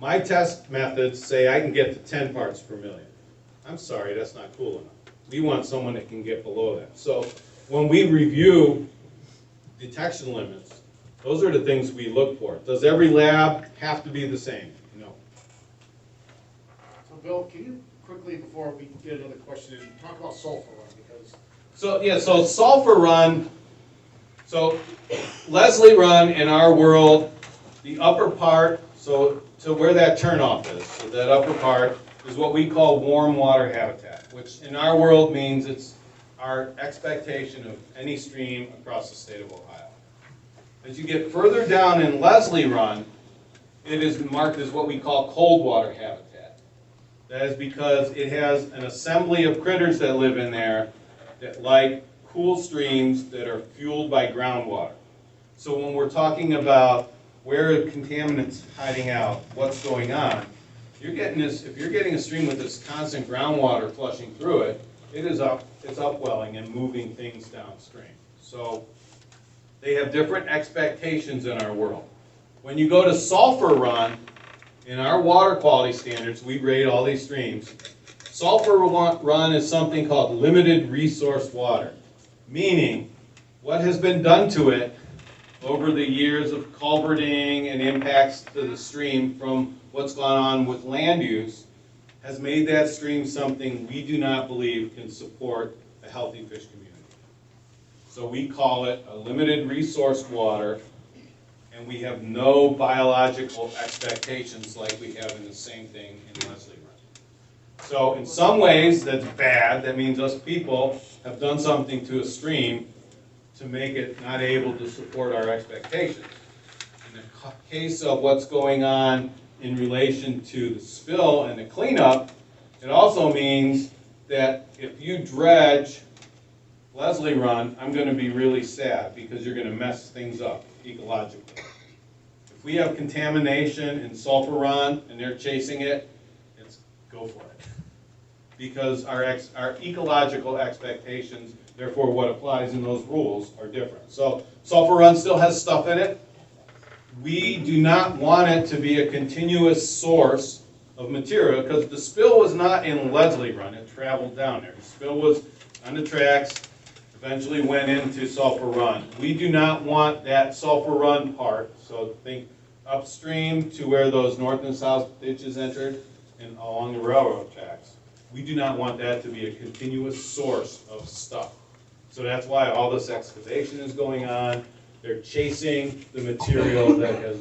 my test methods say I can get to 10 parts per million. I'm sorry, that's not cool enough. We want someone that can get below that. So when we review detection limits, those are the things we look for. Does every lab have to be the same? No. so Bill, can you quickly, before we get another question, talk about sulfur run, because So, yeah, so sulfur run, so Leslie Run in our world, the upper part, so to where that turnoff is, so that upper part is what we call warm water habitat, which in our world means it's our expectation of any stream across the state of Ohio. As you get further down in Leslie Run, it is marked as what we call cold water habitat. That is because it has an assembly of critters that live in there that like cool streams that are fueled by groundwater. So when we're talking about where are contaminants hiding out, what's going on, you're getting this, if you're getting a stream with this constant groundwater flushing through it, it's upwelling and moving things downstream. So they have different expectations in our world. When you go to Sulphur Run, in our water quality standards, we rate all these streams. Sulphur Run is something called limited resource water, meaning what has been done to it over the years of culverting and impacts to the stream from what's gone on with land use has made that stream something we do not believe can support a healthy fish community. So we call it a limited resource water, and we have no biological expectations like we have in the same thing in Leslie Run. So in some ways, that's bad. That means us people have done something to a stream to make it not able to support our expectations. In the case of what's going on in relation to the spill and the cleanup, it also means that if you dredge Leslie Run, I'm going to be really sad because you're going to mess things up ecologically. If we have contamination in Sulphur Run and they're chasing it, it's go for it. Because our ecological expectations, therefore what applies in those rules, are different. So Sulphur Run still has stuff in it. We do not want it to be a continuous source of material because the spill was not in Leslie Run. It traveled down there. The spill was on the tracks, eventually went into Sulphur Run. We do not want that Sulphur Run part, so think upstream to where those north and south ditches entered and along the railroad tracks. We do not want that to be a continuous source of stuff. So that's why all this excavation is going on. They're chasing the material that has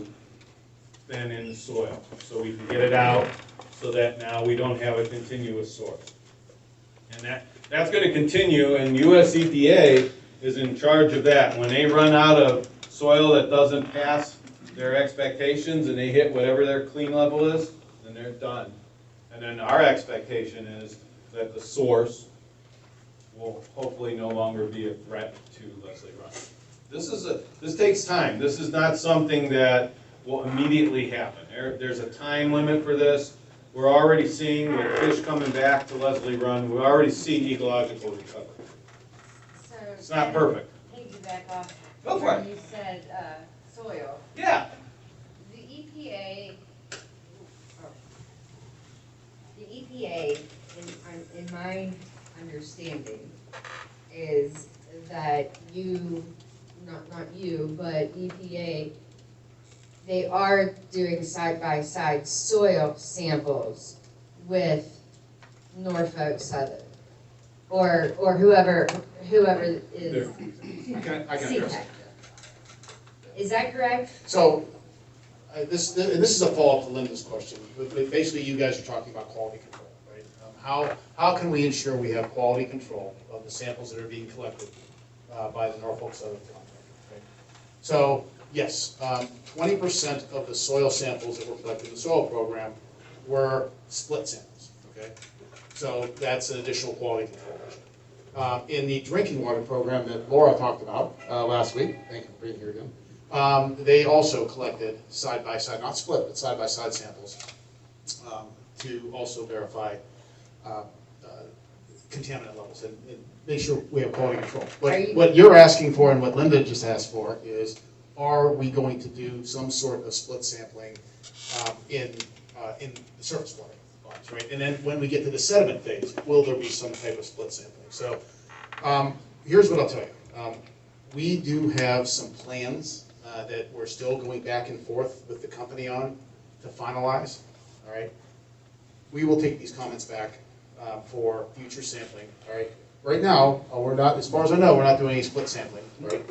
been in the soil so we can get it out so that now we don't have a continuous source. And that's going to continue, and US EPA is in charge of that. When they run out of soil that doesn't pass their expectations and they hit whatever their clean level is, then they're done. And then our expectation is that the source will hopefully no longer be a threat to Leslie Run. This takes time. This is not something that will immediately happen. There's a time limit for this. We're already seeing with fish coming back to Leslie Run, we already see ecological recovery. So It's not perfect. piggyback off Go for where it. you said soil. Yeah. The EPA, in my understanding, is that not you, but EPA, they are doing side-by-side soil samples with Norfolk Southern, or whoever is I can address it. CPAC. Is that correct? So, this is a follow-up to Linda's question, but basically you guys are talking about quality control, right? How can we ensure we have quality control of the samples that are being collected by the Norfolk Southern contractor, right? So, yes, 20% of the soil samples that were collected in the soil program were split samples, okay? So that's an additional quality control measure. In the drinking water program that Laura talked about last week, thank you for being here again, they also collected side-by-side, not split, but side-by-side samples to also verify contaminant levels and make sure we have quality control. What you're asking for and what Linda just asked for is, are we going to do some sort of split sampling in the surface water bodies, right? And then when we get to the sediment phase, will there be some type of split sampling? So here's what I'll tell you. We do have some plans that we're still going back and forth with the company on to finalize, all right? We will take these comments back for future sampling, all right? Right now, we're not, as far as I know, we're not doing any split sampling, right?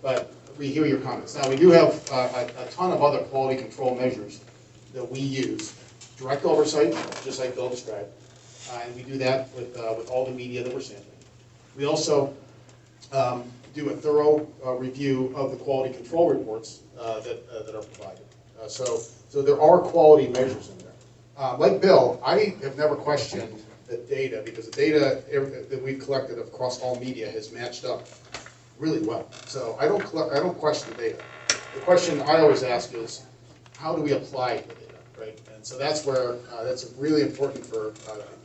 But we hear your comments. Now, we do have a ton of other quality control measures that we use, direct oversight, just like Bill described, and we do that with all the media that we're sampling. We also do a thorough review of the quality control reports that are provided. So there are quality measures in there. Like Bill, I have never questioned the data because the data that we've collected across all media has matched up really well. So I don't question the data. The question I always ask is, how do we apply the data, right? And so that's where that's really important for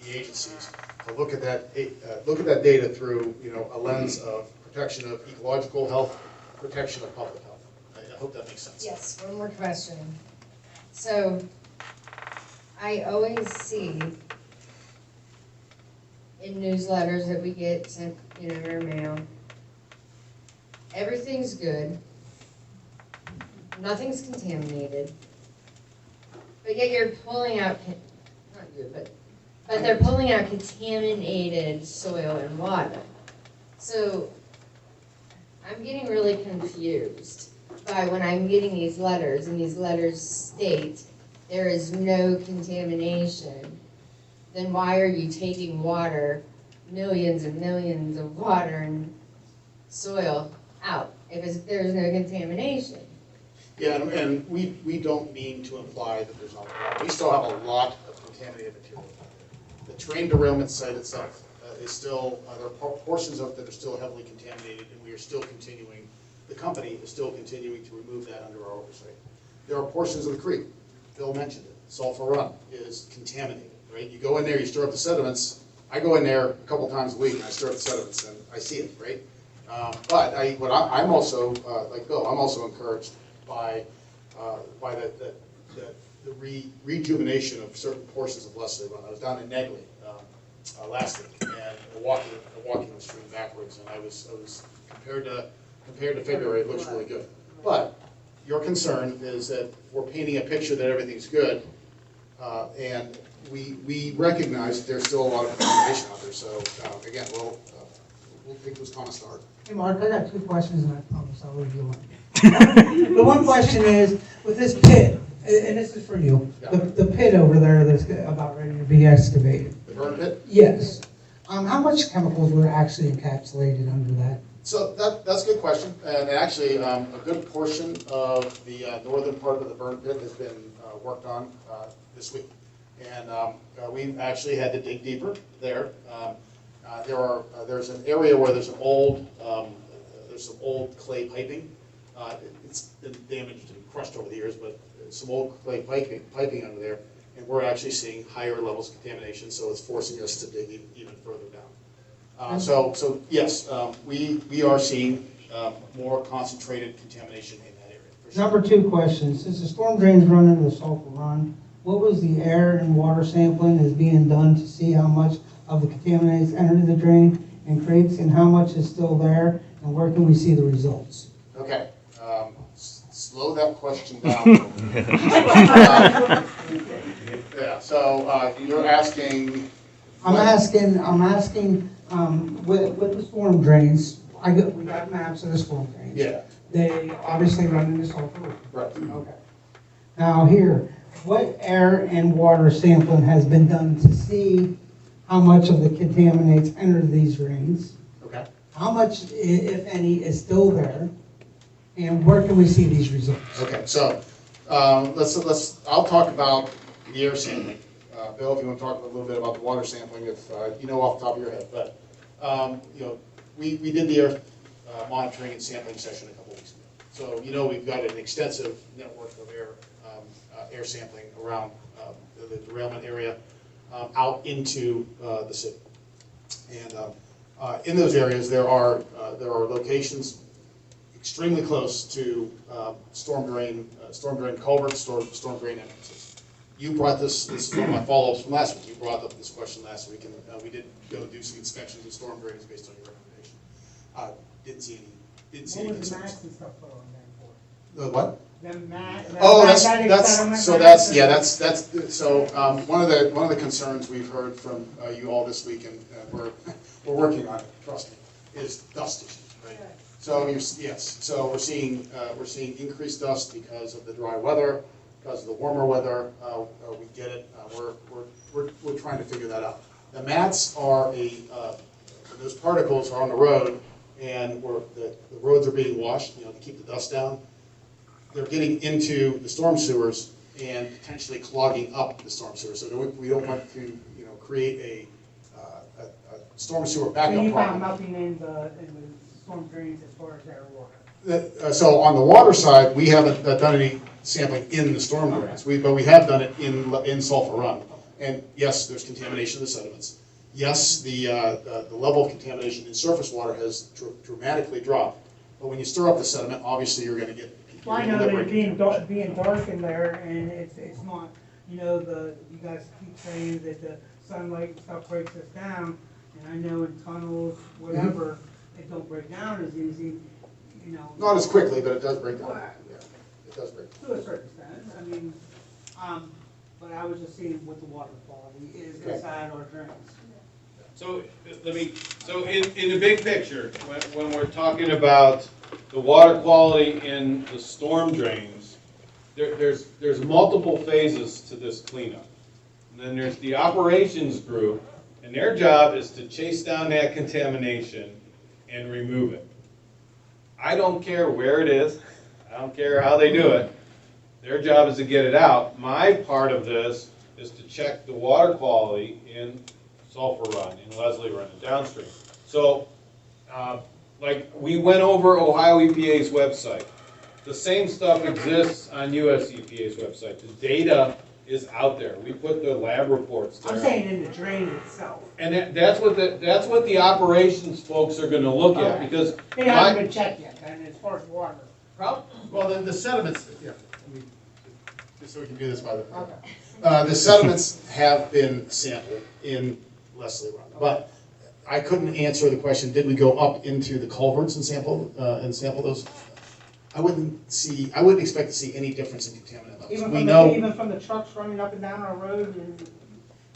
the agencies to look at that data through a lens of protection of ecological health, protection of public health. I hope that makes sense. Yes, one more question. So, I always see in newsletters that we get sent, in our mail, everything's good, nothing's contaminated, but yet you're pulling out, not you, but they're pulling out contaminated soil and water. So, I'm getting really confused by when I'm getting these letters, and these letters state there is no contamination, then why are you taking water, millions and millions of water and soil out if there's no contamination? Yeah, and we don't mean to imply that there's not water. We still have a lot of contaminated material. The train derailment site itself is still, there are portions of it that are still heavily contaminated, and we are still continuing, the company is still continuing to remove that under our oversight. There are portions of the creek, Bill mentioned it, Sulphur Run is contaminated, right? You go in there, you stir up the sediments. I go in there a couple times a week and I stir up the sediments and I see it, right? But I'm also, like Bill, I'm also encouraged by the rejuvenation of certain portions of Leslie Run. I was down in Negley last week and walking the stream backwards, and I was compared to February, it looks really good. But your concern is that we're painting a picture that everything's good, and we recognize that there's still a lot of contamination out there. So again, we'll take those comments to heart. Hey Mark, I got two questions and I promise I'll leave you alone. The one question is, with this pit, and this is for you, Yeah. the pit over there that's about ready to be excavated. The burn pit? Yes. How much chemicals were actually encapsulated under that? So that's a good question, and actually a good portion of the northern part of the burn pit has been worked on this week, and we've actually had to dig deeper there. There's an area where there's some old clay piping. It's been damaged and crushed over the years, but some old clay piping under there, and we're actually seeing higher levels of contamination, so it's forcing us to dig even further down. So yes, we are seeing more concentrated contamination in that area. For sure. Number two question, since the storm drains run into the Sulphur Run, what was the air and water sampling is being done to see how much of the contaminants entered the drain and creeks, and how much is still there, and where can we see the results? Okay, slow that question down. Yeah, so you're asking. I'm asking, with the storm drains, we got maps of the storm drains. Yeah. They obviously run into Sulphur River. Right. Okay. Now here, what air and water sampling has been done to see how much of the contaminants enter these drains? Okay. How much, if any, is still there? And where can we see these results? Okay, so I'll talk about the air sampling. Bill, if you want to talk a little bit about the water sampling, if you know off the top of your head. But we did the air monitoring and sampling session a couple weeks ago. So we've got an extensive network of air sampling around the derailment area out into the city. And in those areas, there are locations extremely close to storm drain culverts, storm drain entrances. You brought this is one of my follow-ups from last week. You brought up this question last week, and we did go do some inspections of storm drains based on your recommendation. Didn't see any What was the concerns. max and stuff put on there for? The what? One of the concerns we've heard from you all this week, and we're working on it, trust me, is dust issues, right? So so we're seeing increased dust because of the dry weather. because of the warmer weather, we get it. We're trying to figure that out. The mats are those particles are on the road, and the roads are being washed, to keep the dust down. They're getting into the storm sewers and potentially clogging up the storm sewers. So we don't want to, create a storm sewer So backup you problem. found nothing in the storm drains as far as their water? So on the water side, we haven't done any sampling in the storm drains, but we have done it in Sulphur Run. And yes, there's contamination of the sediments. Yes, the level of contamination in surface water has dramatically dropped. But when you stir up the sediment, obviously you're going to get. Well, I know that it being dark in there, and it's not, you guys keep saying that the sunlight and stuff breaks us down, and I know in tunnels, whatever, it don't break down as easy, Not as quickly, but it does break down. Yeah, it does break down. to a certain extent, but I was just seeing what the water quality is inside our drains. So in the big picture, when we're talking about the water quality in the storm drains, there's multiple phases to this cleanup. And then there's the operations group, and their job is to chase down that contamination and remove it. I don't care where it is, I don't care how they do it, their job is to get it out. My part of this is to check the water quality in Sulphur Run, in Leslie Run, and downstream. So, like we went over Ohio EPA's website. The same stuff exists on US EPA's website. The data is out there. We put the lab reports there. I'm saying in the drain itself. And that's what the operations folks are gonna look at, because They haven't been checked yet, and as far as water. Well, the sediments, just so we can do this by the sediments have been sampled in Leslie Run, but I couldn't answer the question, did we go up into the culverts and sample those? I wouldn't expect to see any difference in contaminant levels. Even from the trucks running up and down our road, and,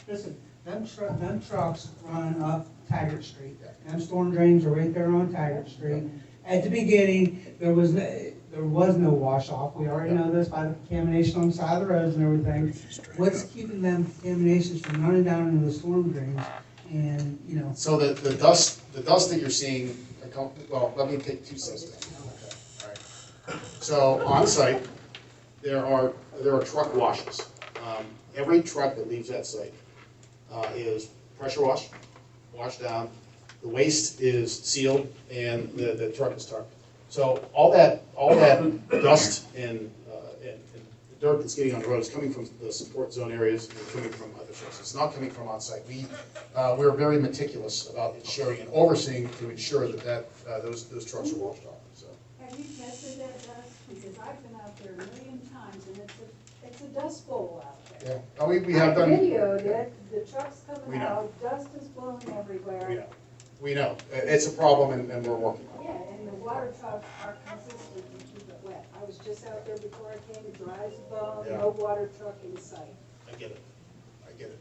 listen, them trucks running up Taggart Street, them storm drains are right there on Taggart Street. At the beginning, there was no wash off, we already know this by the contamination on the side of the roads and everything. What's keeping them contaminations from running down into the storm drains, and, So the dust that you're seeing, well, let me take 2 steps back. All right. So on site, there are truck washes. Every truck that leaves that site is pressure washed down. The waste is sealed, and the truck is tarped. So all that dust and dirt that's getting on the road is coming from the support zone areas and coming from other sources. It's not coming from on site. We're very meticulous about ensuring and overseeing to ensure that those trucks are washed off. So. Have you tested that dust? Because I've been out there a million times, and it's a dust bowl out there. Yeah, we have done. I videoed it, the truck's We coming know. out, dust is blowing everywhere. We know. It's a problem, and we're working on it. Yeah, and the water trucks are consistent and keep it wet. I was just out there before I came, it dry as a bone, Yeah. no water truck in sight. I get it.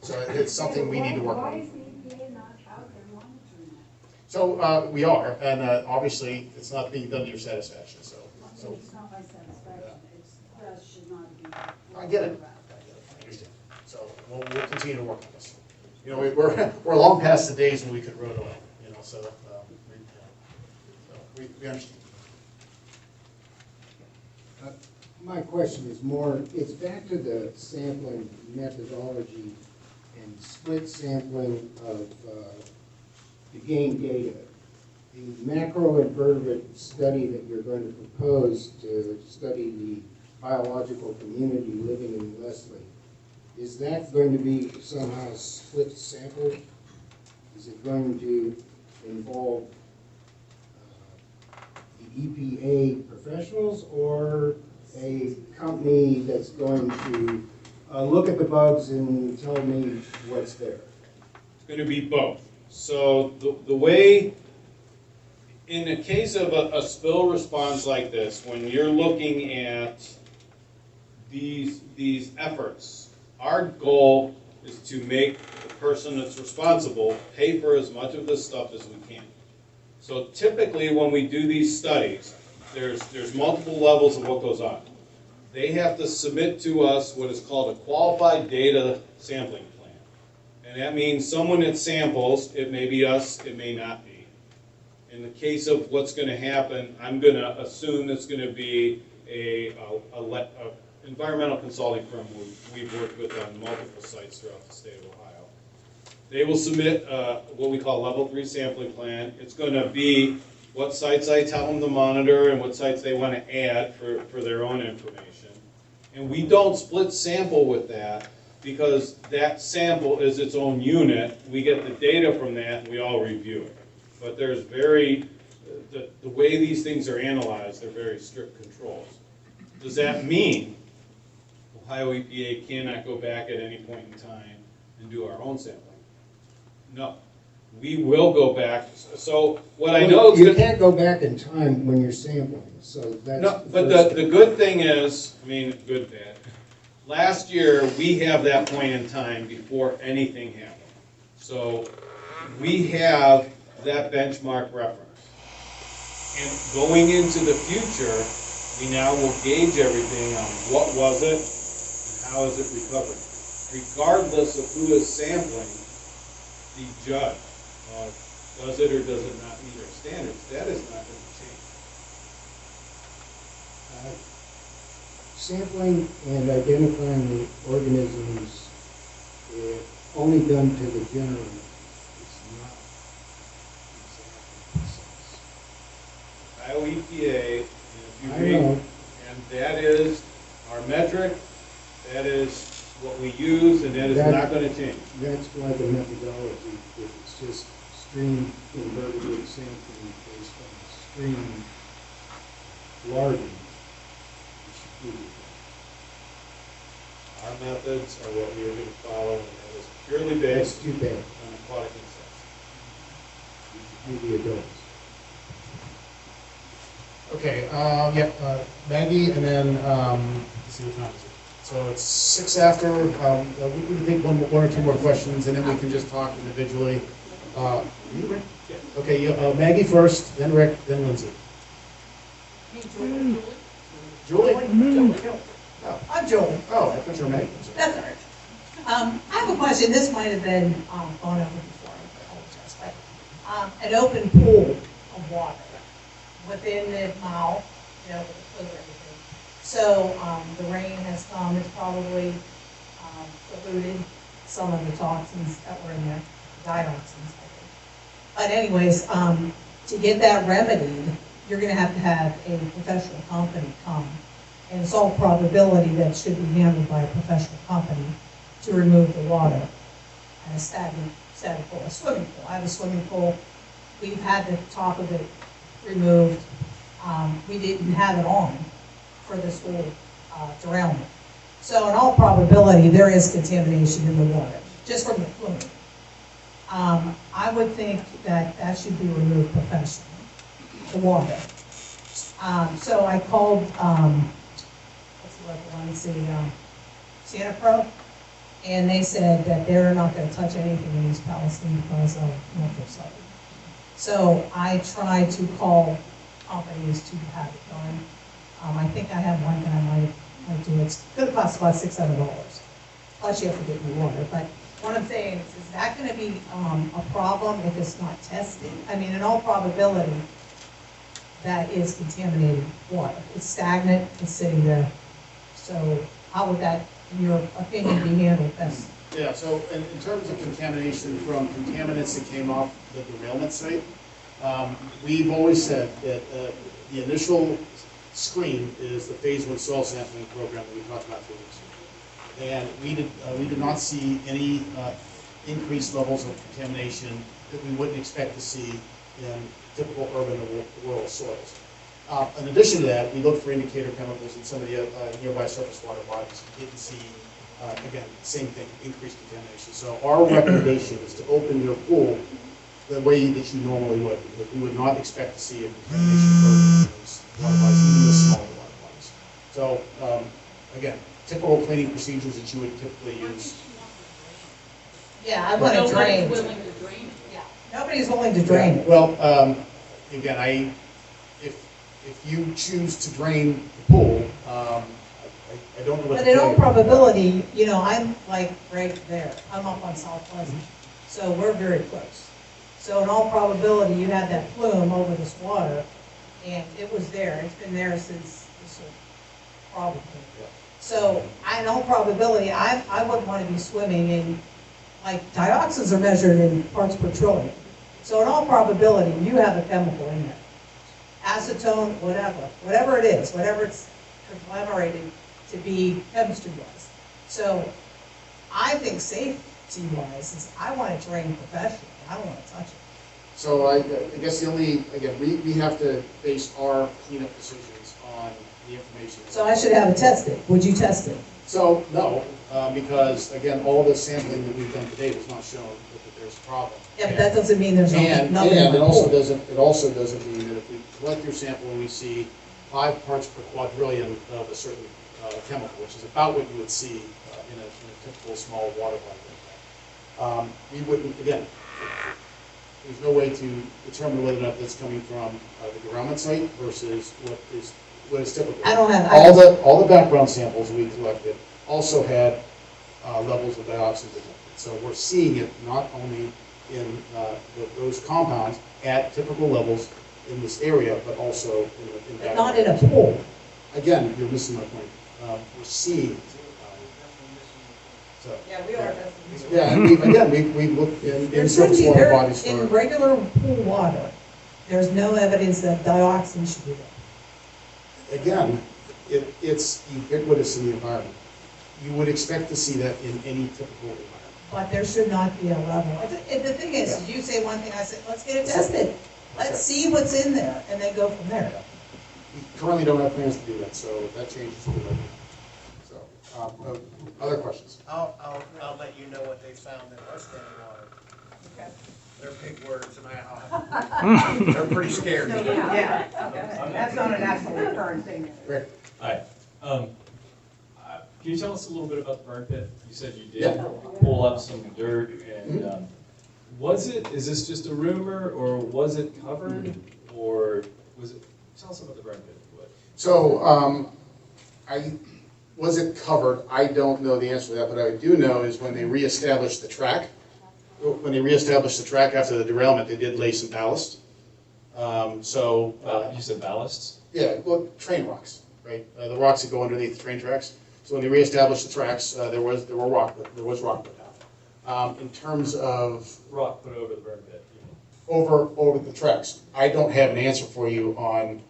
So it's something we need to work Why on. is the EPA not out there monitoring that? So we are, and obviously, it's not being done to your satisfaction, so. It's not my satisfaction, it's, dust should not be. I get it. I understand. So we'll continue to work on this. We're long past the days when we could road oil, so we understand. My question is more, it's back to the sampling methodology and split sampling of to gain data. The macroinvertebrate study that you're going to propose to study the biological community living in Leslie, is that going to be somehow split sampled? Is it going to involve the EPA professionals or a company that's going to look at the bugs and tell me what's there? It's going to be both. So the way, in the case of a spill response like this, when you're looking at these efforts, our goal is to make the person that's responsible pay for as much of this stuff as we can. So typically when we do these studies, there's multiple levels of what goes on. they have to submit to us what is called a qualified data sampling plan. And that means someone that samples, it may be us, it may not be. In the case of what's gonna happen, I'm gonna assume it's gonna be a environmental consulting firm we've worked with on multiple sites throughout the state of Ohio. They will submit what we call level 3 sampling plan. It's gonna be what sites I tell them to monitor and what sites they wanna add for their own information. And we don't split sample with that because that sample is its own unit. We get the data from that and we all review it. But there's the way these things are analyzed, they're very strict controls. Does that mean Ohio EPA cannot go back at any point in time and do our own sampling? No. We will go back. So what I know is You can't go back in time when you're sampling, so that's. no, but the good thing is, I mean, good, bad. Last year, we have that point in time before anything happened. So we have that benchmark reference. And going into the future, we now will gauge everything on what was it and how is it recovered. Regardless of who is sampling, the judge, does it or does it not meet our standards, that is not going to change. Sampling and identifying the organisms, only done to the general, is not exactly precise. Ohio EPA, and if you I read, know. and that is our metric, that is what we use, and that is not going to change. That's why the methodology, if it's just stream invertebrate sampling based on stream larvae, it should be. Our methods are what we are going to follow, and that is purely That's based too bad. on aquatic insects. Maybe adults. Okay, Maggie, and then, let's see what time is it? So it's 6 after, we can take one or two more questions, and then we can just talk individually. You, Rick? Okay, Maggie first, then Rick, then Lindsay. Julie? Oh, I'm Joel. oh, I thought you were Maggie. That's all right. I have a question. This might have been gone over before. I apologize. But an open pool of water within the mile, with the foot or everything. So the rain has come. It's probably polluted some of the toxins that were in there, dioxins, I think. But anyways, to get that remedied, you're going to have a professional company come. And it's all probability that should be handled by a professional company to remove the water and a stagnant pool, a swimming pool. I have a swimming pool. We've had the top of it removed. We didn't have it on for this whole derailment. So in all probability, there is contamination in the water, just from the plume. I would think that should be removed professionally, the water. So I called, Santa Pro, and they said that they're not going to touch anything in East Palestine because of Norfolk. So I tried to call companies to have it done. I think I have one that I might do. It's going to cost about $600. Plus you have to get new water. But what I'm saying is that going to be a problem if it's not tested? I mean, in all probability, that is contaminated water. It's stagnant, it's sitting there. So how would that, in your opinion, be handled best? Yeah, so in terms of contamination from contaminants that came off the derailment site, we've always said that the initial screen is the phase 1 soil sampling program that we talked about 3 weeks ago. And we did not see any increased levels of contamination that we wouldn't expect to see in typical urban or rural soils. In addition to that, we looked for indicator chemicals in some of the nearby surface water bodies. We didn't see, again, same thing, increased contamination. So our recommendation is to open your pool the way that you normally would, because we would not expect to see a contamination burden in those water bodies, even the smaller water bodies. So, again, typical cleaning procedures that you would typically use. Yeah, I want to drain. Nobody's willing to drain it. Yeah, nobody's willing to drain it. Well, again, if you choose to drain the pool, I don't know what to But in tell all you. probability, you know, I'm like right there, I'm up on South Pleasant, so we're very close. So in all probability, you had that plume over this water, and it was there, it's been there since this whole problem came. So, in all probability, I wouldn't want to be swimming in, like, dioxins are measured in parts per trillion. So in all probability, you have a chemical in there. Acetone, whatever it is, whatever it's conglomerated to be chemistry-wise. So I think safety-wise is, I want it drained professionally, I don't want to touch it. So I guess the only, again, we have to base our cleanup decisions on the information. So I should have it tested, would you test it? So, no, because again, all the sampling that we've done today has not shown that there's a problem. Yeah, but that doesn't mean there's And nothing in it my also pool. doesn't mean that if we collect your sample and we see 5 parts per quadrillion of a certain chemical, which is about what you would see in a typical small water body like that. We wouldn't, again, there's no way to determine whether or not that's coming from the derailment site versus what is typical. I don't have, All the background samples we collected also had levels of dioxin detected. So we're seeing it not only in those compounds at typical levels in this area, but also in but not in a pool. Again, you're missing my point. We're seeing it. So, Yeah, we are testing. yeah, and we've looked in There surface shouldn't be, water bodies in for, regular pool water, there's no evidence that dioxin should be there. again, it's ubiquitous in the environment. You would expect to see that in any typical environment. But there should not be a level. And the thing is, you say one thing, I say, let's get it tested. Let's see what's in there, and then go from there. We currently don't have plans to do that, so if that changes, we'll let you know. So, other questions? I'll let you know what they found in our standing water. Okay. They're big words, and they're pretty scared. Yeah, that's not an absolute current thing. Rick? Hi. Can you tell us a little bit about the burn pit? You said you did Yeah. pull up some dirt, and is this just a rumor, or was it covered, or was it, tell us about the burn pit. So, was it covered? I don't know the answer to that, but I do know is when they reestablished the track, after the derailment, they did lay some ballast. You said ballasts? Yeah, well, train rocks, right? The rocks that go underneath the train tracks. So when they reestablished the tracks, there was rock put down. In terms of Rock put over the burn pit. over the tracks, I don't have an answer for you on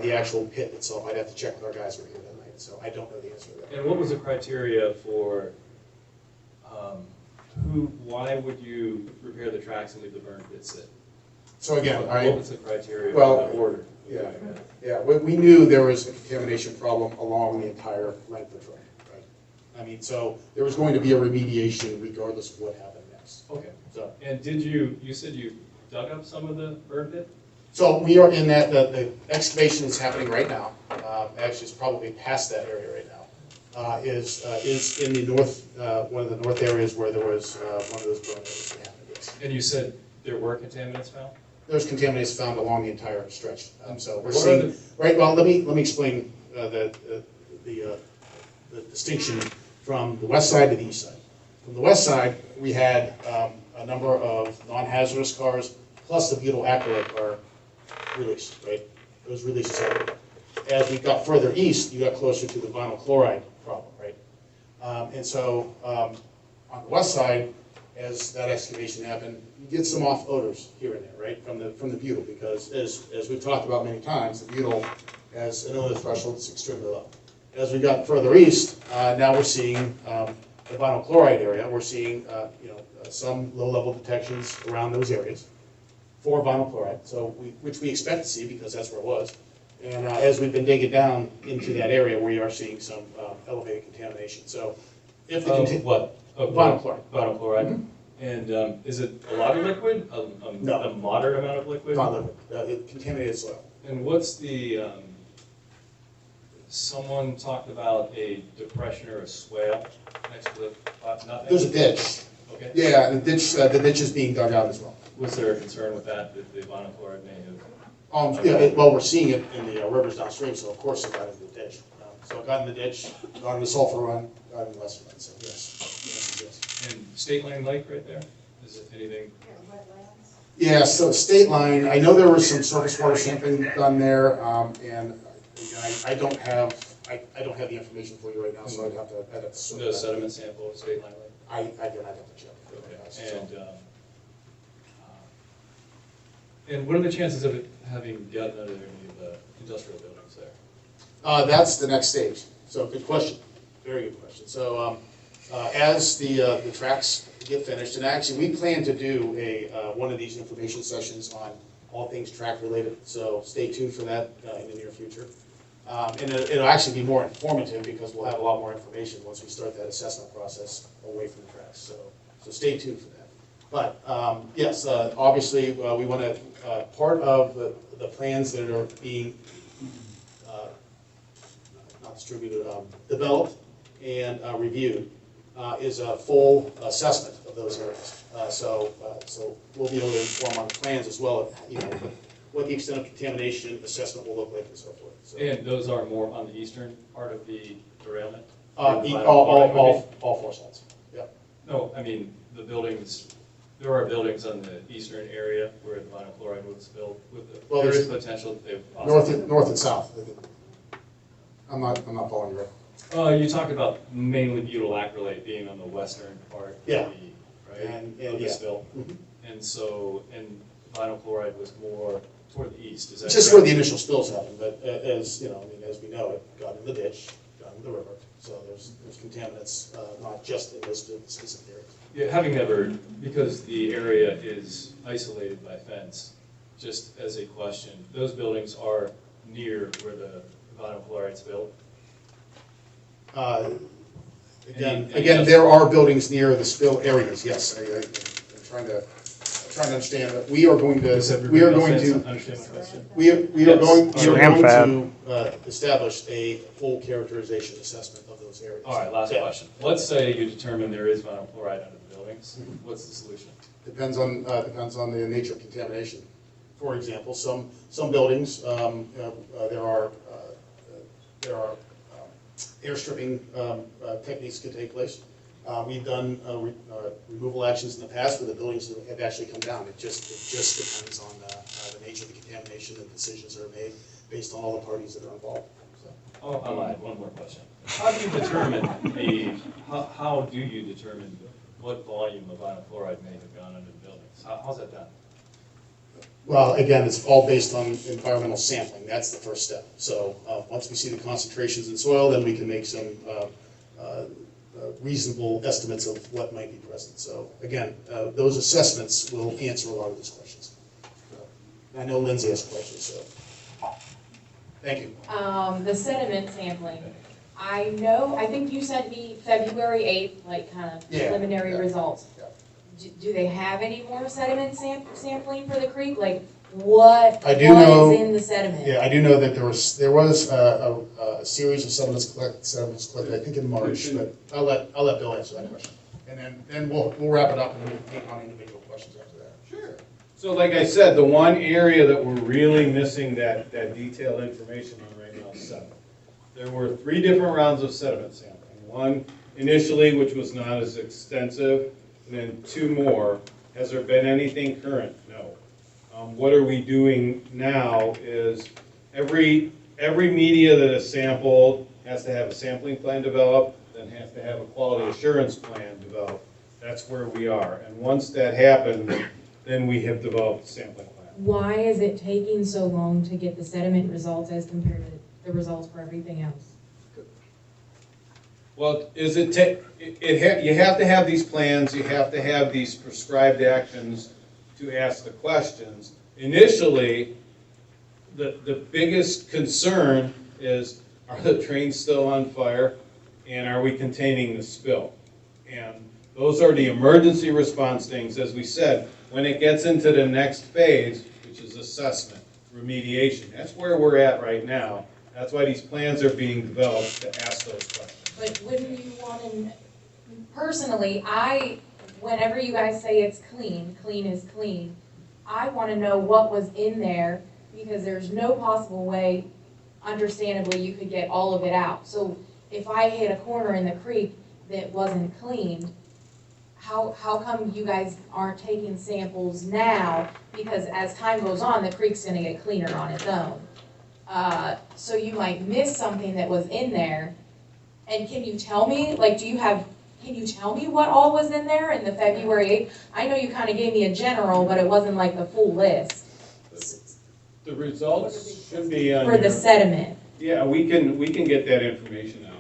the actual pit itself. I'd have to check with our guys who were here that night, so I don't know the answer to that. And what was the criteria for, why would you repair the tracks and leave the burn pit sit? So again, What was the criteria well, for the order? Yeah, we knew there was a contamination problem along the entire length of the track, right? I mean, so there was going to be a remediation regardless of what happened next. Okay. So, And you said you dug up some of the burn pit? so we are in that, the excavation is happening right now. Actually, it's probably past that area right now. Is in the north, one of the north areas where there was one of those burn areas that happened, yes. And you said there were contaminants found? There's contaminants found along the entire stretch. So we're What are seeing, right, well, let me explain the distinction from the west side to the east side. From the west side, we had a number of non-hazardous cars, plus the butyl acrylate car released, right? Those releases happened. As we got further east, you got closer to the vinyl chloride problem, right? And so on the west side, as that excavation happened, you get some off odors here and there, right, from the butyl, because as we've talked about many times, the butyl has an odor threshold that's extremely low. As we got further east, now we're seeing the vinyl chloride area. We're seeing some low-level detections around those areas for vinyl chloride, so which we expect to see because that's where it was. And as we've been digging down into that area, we are seeing some elevated contamination. So if the What? vinyl chloride. Vinyl chloride. Mm-hmm. And is it a lot of liquid? No. A moderate amount of liquid? Not liquid, it contaminated soil. And what's the, someone talked about a depression or a swale next to the, nothing? There's a ditch. Okay. Yeah, the ditch is being dug out as well. Was there a concern with that the vinyl chloride may have? Well, we're seeing it in the rivers downstream, so of course it got into the ditch. So got in the ditch, got in the sulfur run, got in the lesser run, so yes. Yes. And State Line Lake right there? Is it anything? Wetlands. Yeah, so state line, I know there was some surface water sampling done there, and I don't have the information for you right now, so I'd have to sort No that. sediment sample of State Line Lake? I'd have to check. Okay. And what are the chances of it having gotten under any of the industrial buildings there? That's the next stage. So good question, very good question. So as the tracks get finished, and actually we plan to do one of these information sessions on all things track related. So stay tuned for that in the near future. And it'll actually be more informative because we'll have a lot more information once we start that assessment process away from the tracks. So stay tuned for that. But yes, obviously we want to, part of the plans that are being not distributed, developed and reviewed is a full assessment of those areas. So we'll be able to inform on plans as well, what the extent of contamination assessment will look like and so forth. So, And those are more on the eastern part of the derailment? all four sides. Yeah. No, I mean, the buildings, there are buildings on the eastern area where the vinyl chloride was spilled. Well, There there's is potential that they've possibly. North and south. I'm not following you right. You talked about mainly butyl acrylate being on the western part Yeah. of the, right? And of the yeah. spill. Mhm. And so, and vinyl chloride was more toward the east, is that It's just where correct? the initial spills happened, but as you know, I mean, as we know, it got in the ditch, got in the river. So there's contaminants, not just in those specific areas. Yeah, having never, because the area is isolated by fence, just as a question, those buildings are near where the vinyl chloride spilled? Again, there are buildings near the spill areas, yes. I'm trying to understand that we are going to, Understand my question? we are Yes. going Ram to establish a full characterization assessment of those areas. All right, last Yeah. question. Let's say you determine there is vinyl chloride under the buildings. What's the solution? Depends on the nature of contamination. For example, some buildings, there are air stripping techniques can take place. We've done removal actions in the past where the buildings have actually come down. It just depends on the nature of the contamination and decisions that are made based on all the parties that are involved. So. Oh, I lied, one more question. How do you determine how do you determine what volume of vinyl chloride may have gone under the buildings? How's that done? Well, again, it's all based on environmental sampling. That's the first step. So once we see the concentrations in soil, then we can make some reasonable estimates of what might be present. So again, those assessments will answer a lot of these questions. I know Lindsay has questions, so thank you. The sediment sampling, I think you sent me February 8th, like kind of Yeah, preliminary yeah. results. Yeah. Do they have any more sediment sampling for the creek? Like what I do know- is in the sediment? Yeah, I do know that there was a series of sediments collected, I think in March, but I'll let Bill answer that question. And then we'll wrap it up and we'll take on individual questions after that. Sure. So like I said, the one area that we're really missing that detailed information on right now is sediment. There were 3 different rounds of sediment sampling. One initially, which was not as extensive, and then 2 more. Has there been anything current? No. What are we doing now is every media that is sampled has to have a sampling plan developed, then has to have a quality assurance plan developed. That's where we are. And once that happens, then we have developed a sampling plan. Why is it taking so long to get the sediment results as compared to the results for everything else? Well, you have to have these plans, you have to have these prescribed actions to ask the questions. Initially, the biggest concern is, are the trains still on fire, and are we containing the spill? And those are the emergency response things. As we said, when it gets into the next phase, which is assessment, remediation, that's where we're at right now. That's why these plans are being developed to ask those questions. But wouldn't you want to, personally, whenever you guys say it's clean is clean, I want to know what was in there because there's no possible way understandably, you could get all of it out. So if I hit a corner in the creek that wasn't cleaned, how come you guys aren't taking samples now? Because as time goes on, the creek's gonna get cleaner on its own. So you might miss something that was in there. And can you tell me, like, can you tell me what all was in there in the February 8th? I know you kind of gave me a general, but it wasn't like the full list The results should be on for the your- sediment. Yeah, we can get that information out.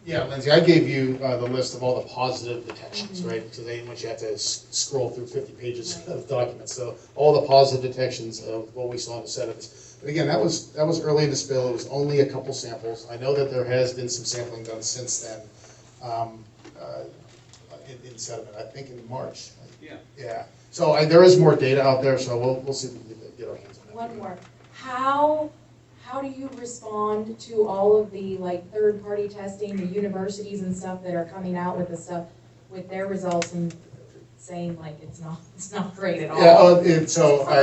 Yeah, Lindsay, I gave you the list of all the positive detections, right? Because they didn't want you to have to scroll through 50 pages of documents. So all the positive detections of what we saw in the sediments. But again, that was early in the spill. It was only a couple samples. I know that there has been some sampling done since then in sediment. I think in March. Yeah. Yeah. So there is more data out there. So we'll see if we can get our hands on it. One more. How do you respond to all of the like third-party testing, the universities and stuff that are coming out with the stuff, with their results and saying like it's not great at all? Yeah,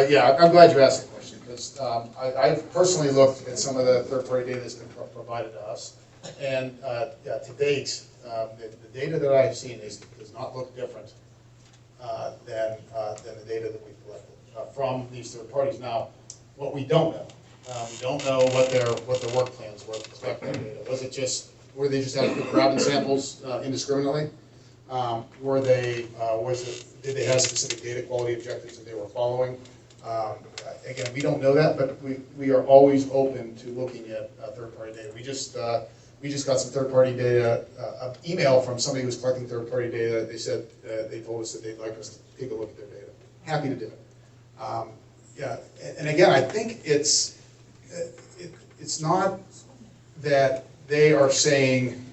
yeah, I'm glad you asked that question because I've personally looked at some of the third-party data that's been provided to us. And to date, the data that I have seen does not look different than the data that we've collected from these third parties. Now, what we don't know. We don't know what their work plans were to collect that data. Were they just out grabbing samples indiscriminately? Did they have specific data quality objectives that they were following? Again, we don't know that, but we are always open to looking at third-party data. We just got some third-party data, an email from somebody who was collecting third-party data. They said they told us that they'd like us to take a look at their data. Happy to do it. Yeah, and again, I think it's not that they are saying,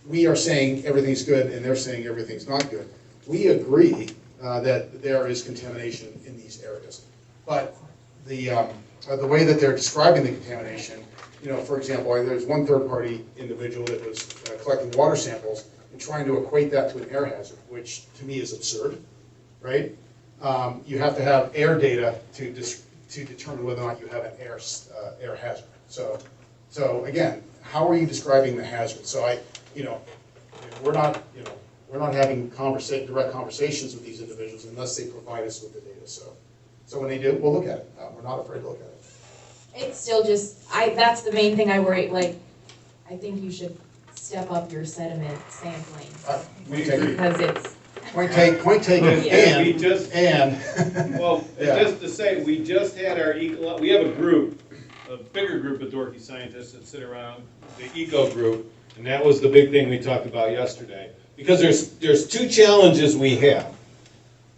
we are saying everything's good and they're saying everything's not good. We agree that there is contamination in these areas. But the way that they're describing the contamination, for example, there's one third-party individual that was collecting water samples and trying to equate that to an air hazard, which to me is absurd, right? You have to have air data to determine whether or not you have an air hazard. So again, how are you describing the hazard? So we're not having direct conversations with these individuals unless they provide us with the data. So when they do, we'll look at it. We're not afraid to look at it. It's still just, that's the main thing I worry, like, I think you should step up your sediment sampling. Because it's. Point taken, Yeah. Well, just to say, we just had our we have a bigger group of dorky scientists that sit around, the eco group, and that was the big thing we talked about yesterday. Because there's two challenges we have.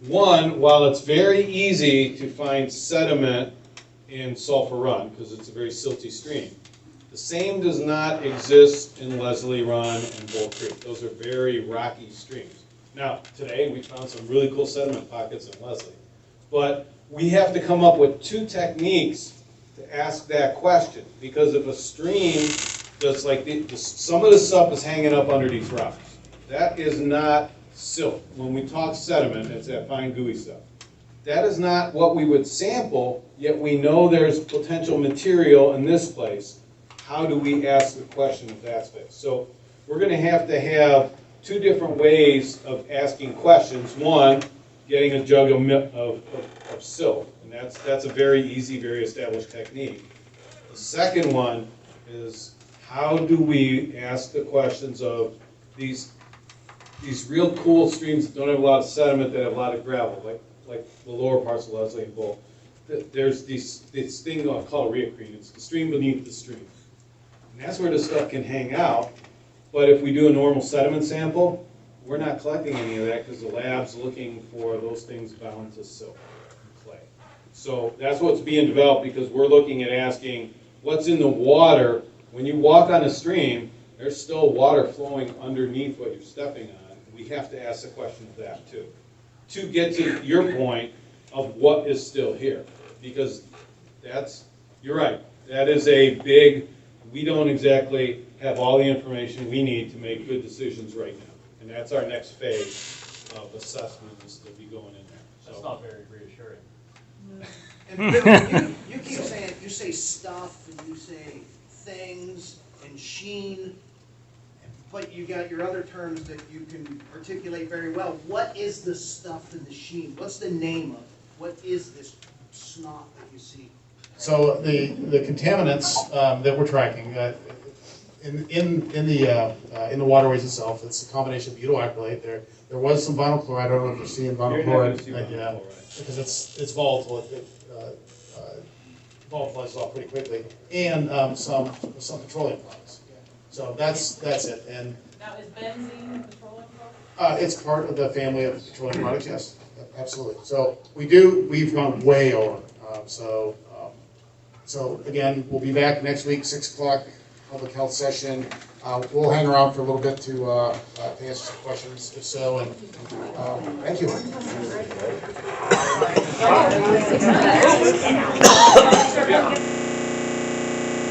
One, while it's very easy to find sediment in Sulphur Run, because it's a very silty stream, the same does not exist in Leslie Run and Bull Creek. Those are very rocky streams. Now, today we found some really cool sediment pockets in Leslie, but we have to come up with two techniques to ask that question, because if a stream, just like some of the stuff is hanging up under these rocks, that is not silt. When we talk sediment, it's that fine gooey stuff. That is not what we would sample, yet we know there's potential material in this place. How do we ask the question of that space? So we're going to have two different ways of asking questions. One, getting a jug of silt, and that's a very easy, very established technique. The second one is how do we ask the questions of these real cool streams that don't have a lot of sediment, that have a lot of gravel, like the lower parts of Leslie and Bull. There's this thing called rheocrete. It's the stream beneath the stream. And that's where the stuff can hang out. But if we do a normal sediment sample, we're not collecting any of that because the lab's looking for those things bound to silt and clay. So that's what's being developed, because we're looking at asking what's in the water. When you walk on a stream, there's still water flowing underneath what you're stepping on. We have to ask the question of that too, to get to your point of what is still here. Because you're right, that is a big, we don't exactly have all the information we need to make good decisions right now. And that's our next phase of assessment, is to be going in there. That's not very reassuring. And Bill, you keep saying, you say stuff, and you say things, and sheen, but you got your other terms that you can articulate very well. What is the stuff and the sheen? What's the name of it? What is this snot that you see? So the contaminants that we're tracking in the waterways itself, it's a combination of butyl acrylate. There was some vinyl chloride. I don't know if you're seeing vinyl You're not chloride. gonna see vinyl Yeah, chloride. because it's volatile. It volatilizes off pretty quickly, and some petroleum products. So that's it. And Now, is benzene a petroleum product? it's part of the family of petroleum products. Yes, absolutely. So we've gone way over. So again, we'll be back next week, 6 o'clock, public health session. We'll hang around for a little bit to answer some questions, if so, and thank you.